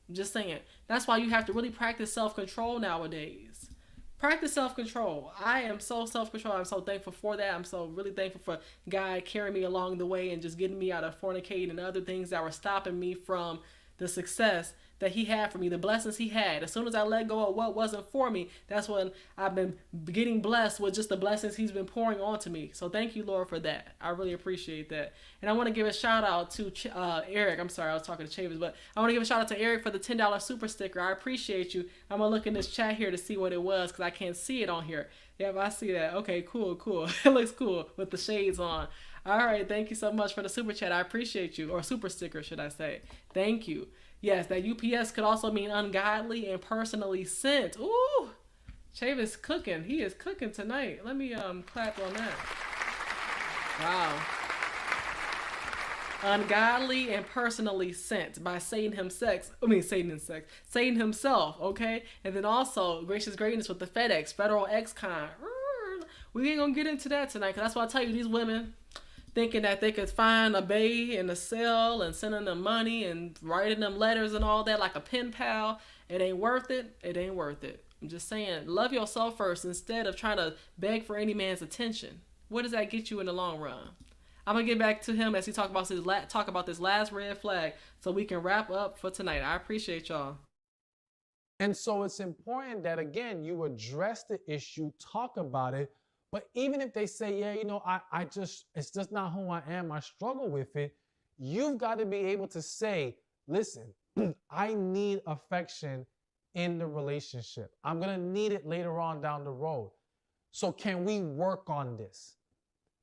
I'm just saying. That's why you have to really practice self-control nowadays. Practice self-control. I am so self-controlled. I'm so thankful for that. I'm so really thankful for God carrying me along the way and just getting me out of fornicating and other things that were stopping me from the success that he had for me, the blessings he had. As soon as I let go of what wasn't for me, that's when I've been getting blessed with just the blessings he's been pouring onto me. So thank you, Lord, for that. I really appreciate that. And I want to give a shout out to Eric. I'm sorry, I was talking to Chavis, but I want to give a shout out to Eric for the $10 super sticker. I appreciate you. I'm going to look in this chat here to see what it was because I can't see it on here. Yeah, but I see that. Okay, cool. It looks cool with the shades on. All right, thank you so much for the super chat. I appreciate you. Or super sticker, should I say. Thank you. Yes, that UPS could also mean ungodly and personally sent. Ooh, Chavis cooking. He is cooking tonight. Let me clap on that. Wow. Ungodly and personally sent by Satan himself. Satan himself, okay? And then also gracious greatness with the FedEx, Federal Ex-Con. We ain't gonna get into that tonight, because that's why I tell you, these women thinking that they could find a bae in a cell and sending them money and writing them letters and all that like a pen pal. It ain't worth it. It ain't worth it. I'm just saying, love yourself first instead of trying to beg for any man's attention. What does that get you in the long run? I'm going to get back to him as he talk about this last red flag so we can wrap up for tonight. I appreciate y'all. And so it's important that, again, you address the issue, talk about it. But even if they say, yeah, it's just not who I am, I struggle with it, you've got to be able to say, listen, I need affection in the relationship. I'm going to need it later on down the road. So can we work on this?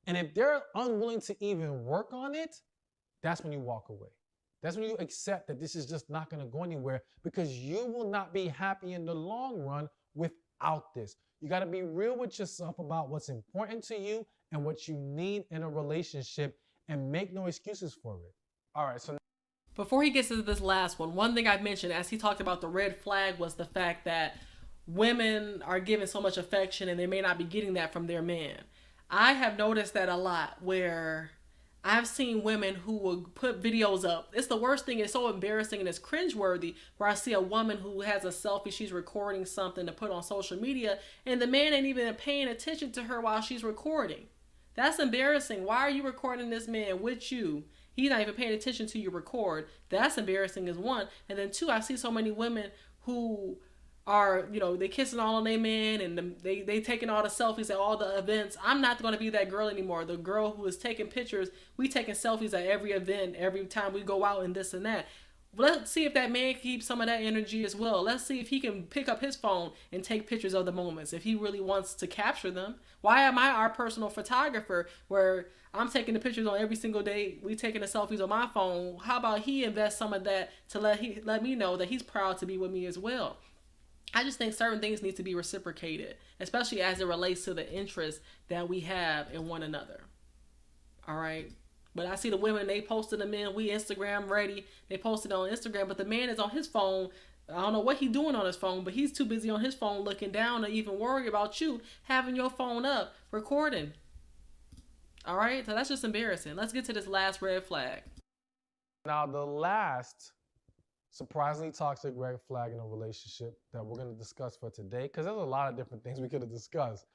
And if they're unwilling to even work on it, that's when you walk away. That's when you accept that this is just not going to go anywhere, because you will not be happy in the long run without this. You got to be real with yourself about what's important to you and what you need in a relationship, and make no excuses for it. All right, so before he gets into this last one thing I mentioned as he talked about the red flag was the fact that women are giving so much affection and they may not be getting that from their man. I have noticed that a lot, where I've seen women who will put videos up. It's the worst thing. It's so embarrassing and it's cringeworthy, where I see a woman who has a selfie. She's recording something to put on social media, and the man ain't even paying attention to her while she's recording. That's embarrassing. Why are you recording this man with you? He's not even paying attention to you record. That's embarrassing as one. And then two, I see so many women who are, they kissing all on their man, and they taking all the selfies at all the events. I'm not going to be that girl anymore. The girl who is taking pictures, we taking selfies at every event, every time we go out and this and that. Let's see if that man keeps some of that energy as well. Let's see if he can pick up his phone and take pictures of the moments, if he really wants to capture them. Why am I our personal photographer, where I'm taking the pictures on every single day? We taking the selfies on my phone. How about he invest some of that to let me know that he's proud to be with me as well? I just think certain things need to be reciprocated, especially as it relates to the interest that we have in one another. All right. But I see the women, they posted the men, we Instagram ready. They posted on Instagram, but the man is on his phone. I don't know what he's doing on his phone, but he's too busy on his phone looking down to even worry about you having your phone up, recording. All right, so that's just embarrassing. Let's get to this last red flag. Now, the last surprisingly toxic red flag in a relationship that we're going to discuss for today, because there's a lot of different things we could have discussed,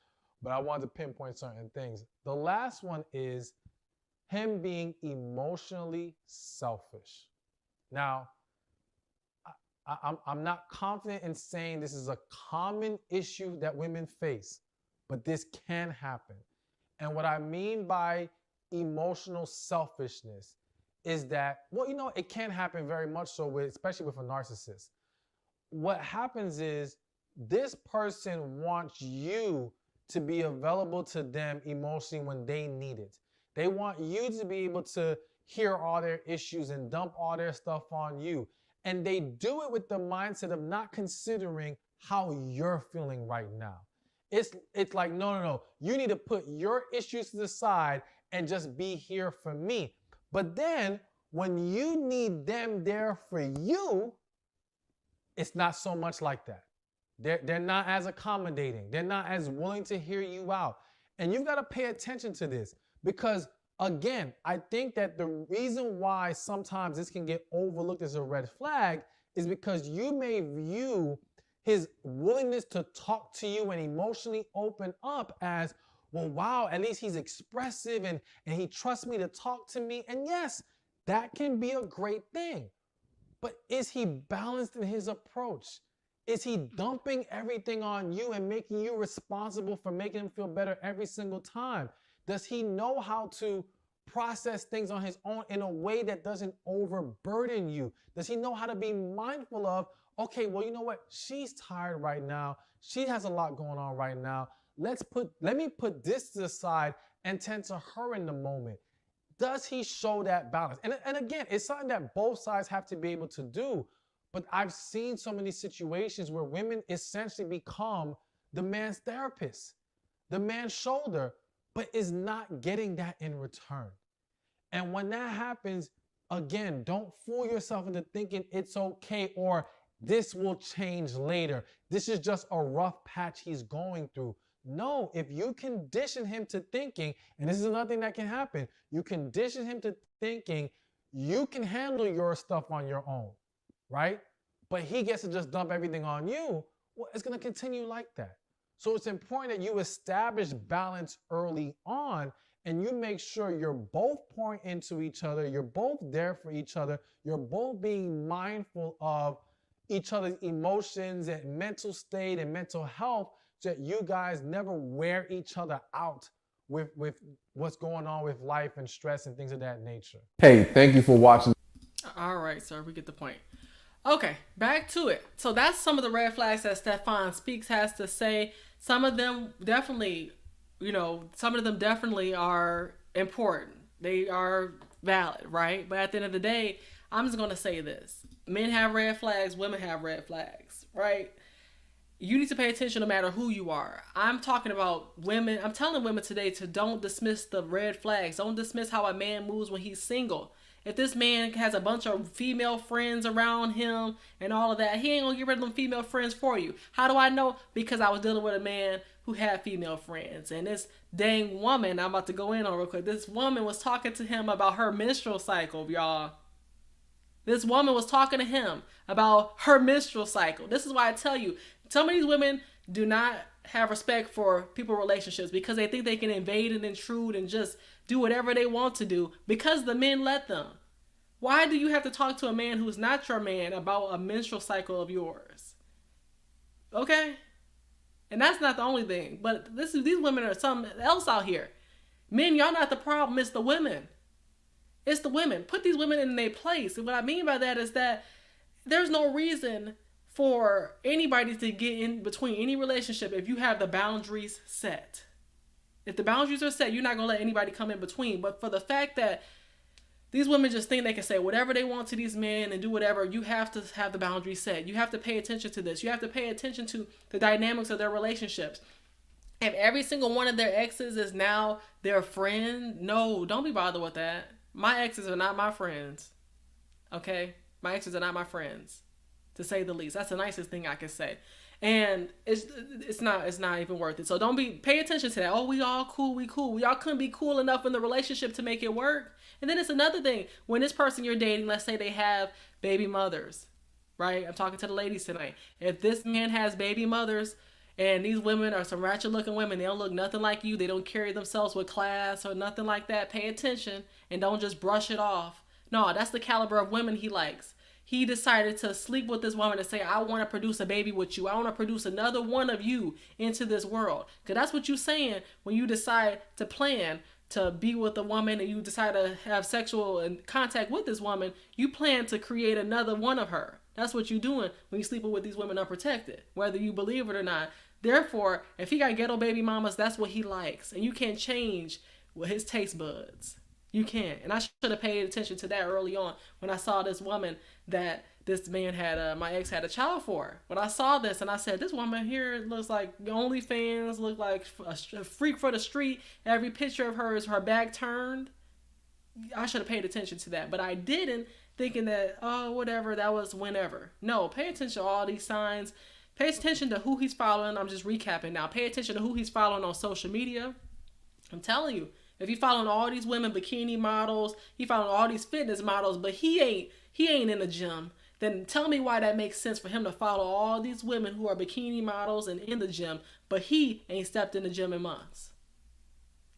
but I wanted to pinpoint certain things. The last one is him being emotionally selfish. Now, I'm not confident in saying this is a common issue that women face, but this can happen. And what I mean by emotional selfishness is that, it can happen very much so, especially with a narcissist. What happens is this person wants you to be available to them emotionally when they need it. They want you to be able to hear all their issues and dump all their stuff on you. And they do it with the mindset of not considering how you're feeling right now. It's like, no. You need to put your issues to the side and just be here for me. But then when you need them there for you, it's not so much like that. They're not as accommodating. They're not as willing to hear you out. And you've got to pay attention to this, because again, I think that the reason why sometimes this can get overlooked as a red flag is because you may view his willingness to talk to you and emotionally open up as, well, wow, at least he's expressive and he trusts me to talk to me. And yes, that can be a great thing. But is he balanced in his approach? Is he dumping everything on you and making you responsible for making him feel better every single time? Does he know how to process things on his own in a way that doesn't overburden you? Does he know how to be mindful of, okay, well, you know what? She's tired right now. She has a lot going on right now. Let me put this to the side and tend to her in the moment. Does he show that balance? And again, it's something that both sides have to be able to do. But I've seen so many situations where women essentially become the man's therapist, the man's shoulder, but is not getting that in return. And when that happens, again, don't fool yourself into thinking it's okay or this will change later. This is just a rough patch he's going through. No, if you condition him to thinking, and this is another thing that can happen, you condition him to thinking you can handle your stuff on your own, right? But he gets to just dump everything on you, well, it's going to continue like that. So it's important that you establish balance early on, and you make sure you're both pouring into each other, you're both there for each other, you're both being mindful of each other's emotions and mental state and mental health, so that you guys never wear each other out with what's going on with life and stress and things of that nature. Hey, thank you for watching. All right, sir, we get the point. Okay, back to it. So that's some of the red flags that Stefan Speaks has to say. Some of them definitely, some of them definitely are important. They are valid, right? But at the end of the day, I'm just going to say this. Men have red flags, women have red flags, right? You need to pay attention no matter who you are. I'm talking about women. I'm telling women today to don't dismiss the red flags. Don't dismiss how a man moves when he's single. If this man has a bunch of female friends around him and all of that, he ain't gonna get rid of them female friends for you. How do I know? Because I was dealing with a man who had female friends. And this dang woman, I'm about to go in on real quick. This woman was talking to him about her menstrual cycle, y'all. This woman was talking to him about her menstrual cycle. This is why I tell you, some of these women do not have respect for people relationships because they think they can invade and intrude and just do whatever they want to do because the men let them. Why do you have to talk to a man who's not your man about a menstrual cycle of yours? Okay? And that's not the only thing. But these women are something else out here. Men, y'all not the problem. It's the women. It's the women. Put these women in their place. And what I mean by that is that there's no reason for anybody to get in between any relationship if you have the boundaries set. If the boundaries are set, you're not going to let anybody come in between. But for the fact that these women just think they can say whatever they want to these men and do whatever, you have to have the boundaries set. You have to pay attention to this. You have to pay attention to the dynamics of their relationships. If every single one of their exes is now their friend, no, don't be bothered with that. My exes are not my friends. Okay? My exes are not my friends, to say the least. That's the nicest thing I can say. And it's not even worth it. So pay attention to that. Oh, we all cool, we cool. We all couldn't be cool enough in the relationship to make it work. And then it's another thing. When this person you're dating, let's say they have baby mothers, right? I'm talking to the ladies tonight. If this man has baby mothers and these women are some ratchet looking women, they don't look nothing like you, they don't carry themselves with class or nothing like that, pay attention and don't just brush it off. No, that's the caliber of women he likes. He decided to sleep with this woman and say, I want to produce a baby with you. I want to produce another one of you into this world. Because that's what you're saying when you decide to plan to be with a woman and you decide to have sexual contact with this woman. You plan to create another one of her. That's what you're doing when you're sleeping with these women unprotected, whether you believe it or not. Therefore, if he got ghetto baby mamas, that's what he likes. And you can't change with his taste buds. You can't. And I should have paid attention to that early on when I saw this woman that this man had, my ex had a child for. When I saw this and I said, this woman here looks like OnlyFans, look like a freak for the street. Every picture of her is her back turned. I should have paid attention to that. But I didn't, thinking that, oh, whatever, that was whenever. No, pay attention to all these signs. Pay attention to who he's following. I'm just recapping now. Pay attention to who he's following on social media. I'm telling you. If he following all these women bikini models, he following all these fitness models, but he ain't in the gym, then tell me why that makes sense for him to follow all these women who are bikini models and in the gym, but he ain't stepped in the gym in months.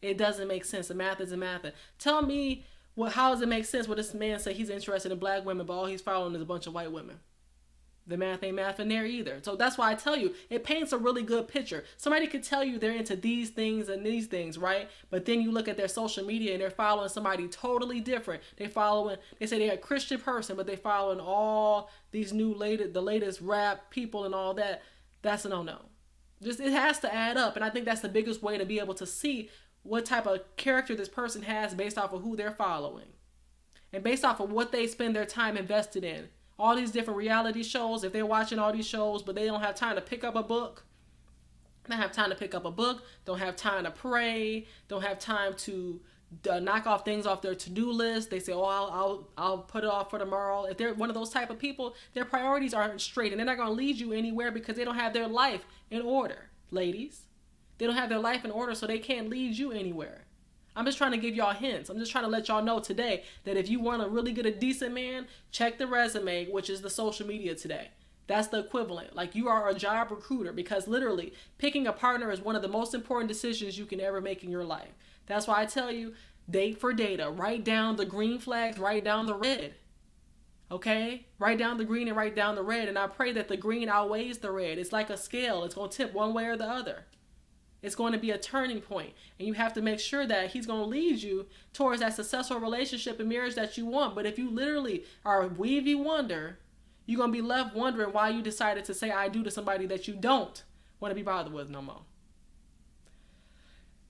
It doesn't make sense. The math isn't mathing. Tell me how does it make sense when this man say he's interested in black women, but all he's following is a bunch of white women? The math ain't mathing there either. So that's why I tell you, it paints a really good picture. Somebody could tell you they're into these things and these things, right? But then you look at their social media and they're following somebody totally different. They say they're a Christian person, but they following all these the latest rap people and all that. That's a no-no. Just, it has to add up. And I think that's the biggest way to be able to see what type of character this person has based off of who they're following. And based off of what they spend their time invested in. All these different reality shows, if they're watching all these shows, but they don't have time to pick up a book, don't have time to pray, don't have time to knock off things off their to-do list. They say, oh, I'll put it off for tomorrow. If they're one of those type of people, their priorities aren't straight and they're not going to lead you anywhere because they don't have their life in order, ladies. They don't have their life in order, so they can't lead you anywhere. I'm just trying to give y'all hints. I'm just trying to let y'all know today that if you want to really get a decent man, check the resume, which is the social media today. That's the equivalent. Like, you are a job recruiter, because literally picking a partner is one of the most important decisions you can ever make in your life. That's why I tell you, date for data. Write down the green flags, write down the red. Okay? Write down the green and write down the red. And I pray that the green outweighs the red. It's like a scale. It's going to tip one way or the other. It's going to be a turning point, and you have to make sure that he's going to lead you towards that successful relationship and marriage that you want. But if you literally are a weavy wonder, you're going to be left wondering why you decided to say I do to somebody that you don't want to be bothered with no more.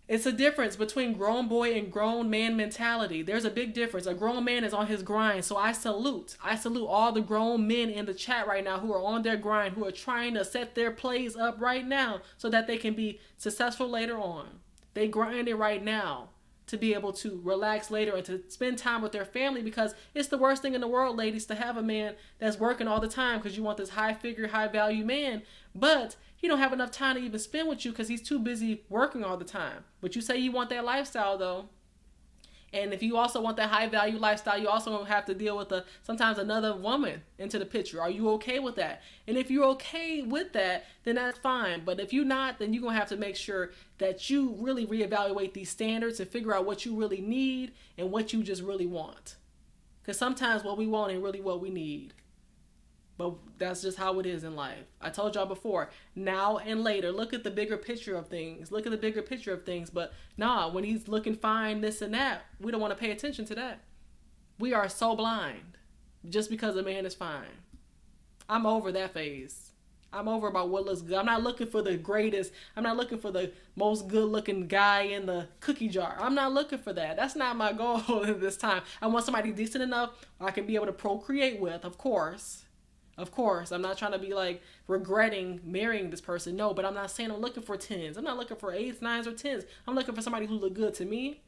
It's a difference between grown boy and grown man mentality. There's a big difference. A grown man is on his grind, so I salute. I salute all the grown men in the chat right now who are on their grind, who are trying to set their plays up right now so that they can be successful later on. They grind it right now to be able to relax later and to spend time with their family, because it's the worst thing in the world, ladies, to have a man that's working all the time because you want this high figure, high value man, but he don't have enough time to even spend with you because he's too busy working all the time. But you say you want that lifestyle though. And if you also want that high value lifestyle, you also have to deal with sometimes another woman into the picture. Are you okay with that? And if you're okay with that, then that's fine. But if you're not, then you're going to have to make sure that you really reevaluate these standards and figure out what you really need and what you just really want. Because sometimes what we want ain't really what we need. But that's just how it is in life. I told y'all before, now and later, look at the bigger picture of things. Look at the bigger picture of things. But nah, when he's looking fine, this and that, we don't want to pay attention to that. We are so blind just because a man is fine. I'm over that phase. I'm over about what looks good. I'm not looking for the greatest. I'm not looking for the most good looking guy in the cookie jar. I'm not looking for that. That's not my goal at this time. I want somebody decent enough I can be able to procreate with, of course. Of course, I'm not trying to be like regretting marrying this person. No, but I'm not saying I'm looking for 10s. I'm not looking for 8s, 9s, or 10s. I'm looking for somebody who look good to me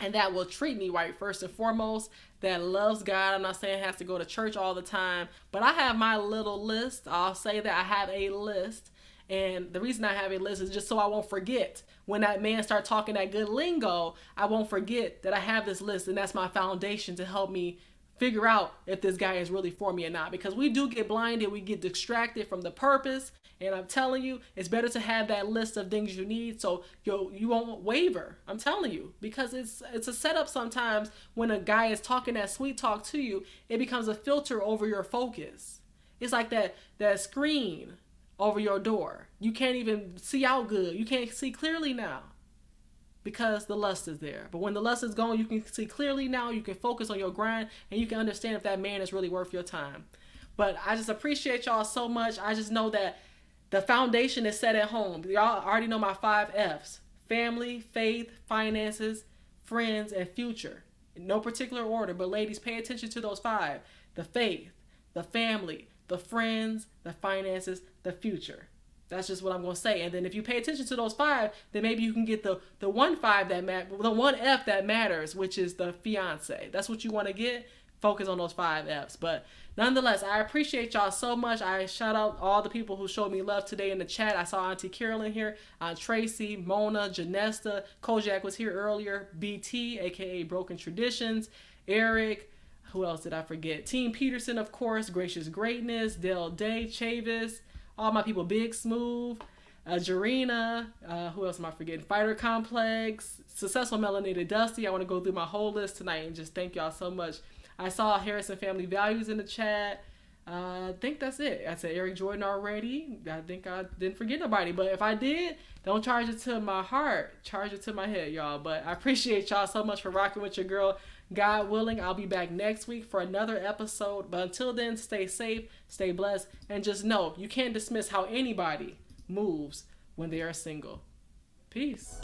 and that will treat me right first and foremost, that loves God. I'm not saying has to go to church all the time, but I have my little list. I'll say that I have a list. And the reason I have a list is just so I won't forget. When that man starts talking that good lingo, I won't forget that I have this list, and that's my foundation to help me figure out if this guy is really for me or not. Because we do get blinded, we get distracted from the purpose. And I'm telling you, it's better to have that list of things you need so you won't waver. I'm telling you, because it's a setup sometimes when a guy is talking that sweet talk to you, it becomes a filter over your focus. It's like that screen over your door. You can't even see out good. You can't see clearly now, because the lust is there. But when the lust is gone, you can see clearly now. You can focus on your grind, and you can understand if that man is really worth your time. But I just appreciate y'all so much. I just know that the foundation is set at home. Y'all already know my 5 F's: family, faith, finances, friends, and future. In no particular order, but ladies, pay attention to those 5. The faith, the family, the friends, the finances, the future. That's just what I'm going to say. And then if you pay attention to those 5, then maybe you can get the one 5 the one F that matters, which is the fiance. That's what you want to get. Focus on those 5 F's. But nonetheless, I appreciate y'all so much. I shout out all the people who showed me love today in the chat. I saw Auntie Carolyn here, Aunt Tracy, Mona, Janesta, Kojak was here earlier, BT, aka Broken Traditions, Eric, who else did I forget? Team Peterson, of course, Gracious Greatness, Del Day, Chavis, all my people, Big Smooth, Jarena, who else am I forgetting? Fighter Complex, Successful Melanated Dusty. I want to go through my whole list tonight and just thank y'all so much. I saw Harrison Family Values in the chat. I think that's it. I said Eric Jordan already. I think I didn't forget nobody. But if I did, don't charge it to my heart. Charge it to my head, y'all. But I appreciate y'all so much for rocking with your girl. God willing, I'll be back next week for another episode. But until then, stay safe, stay blessed, and just know you can't dismiss how anybody moves when they are single. Peace.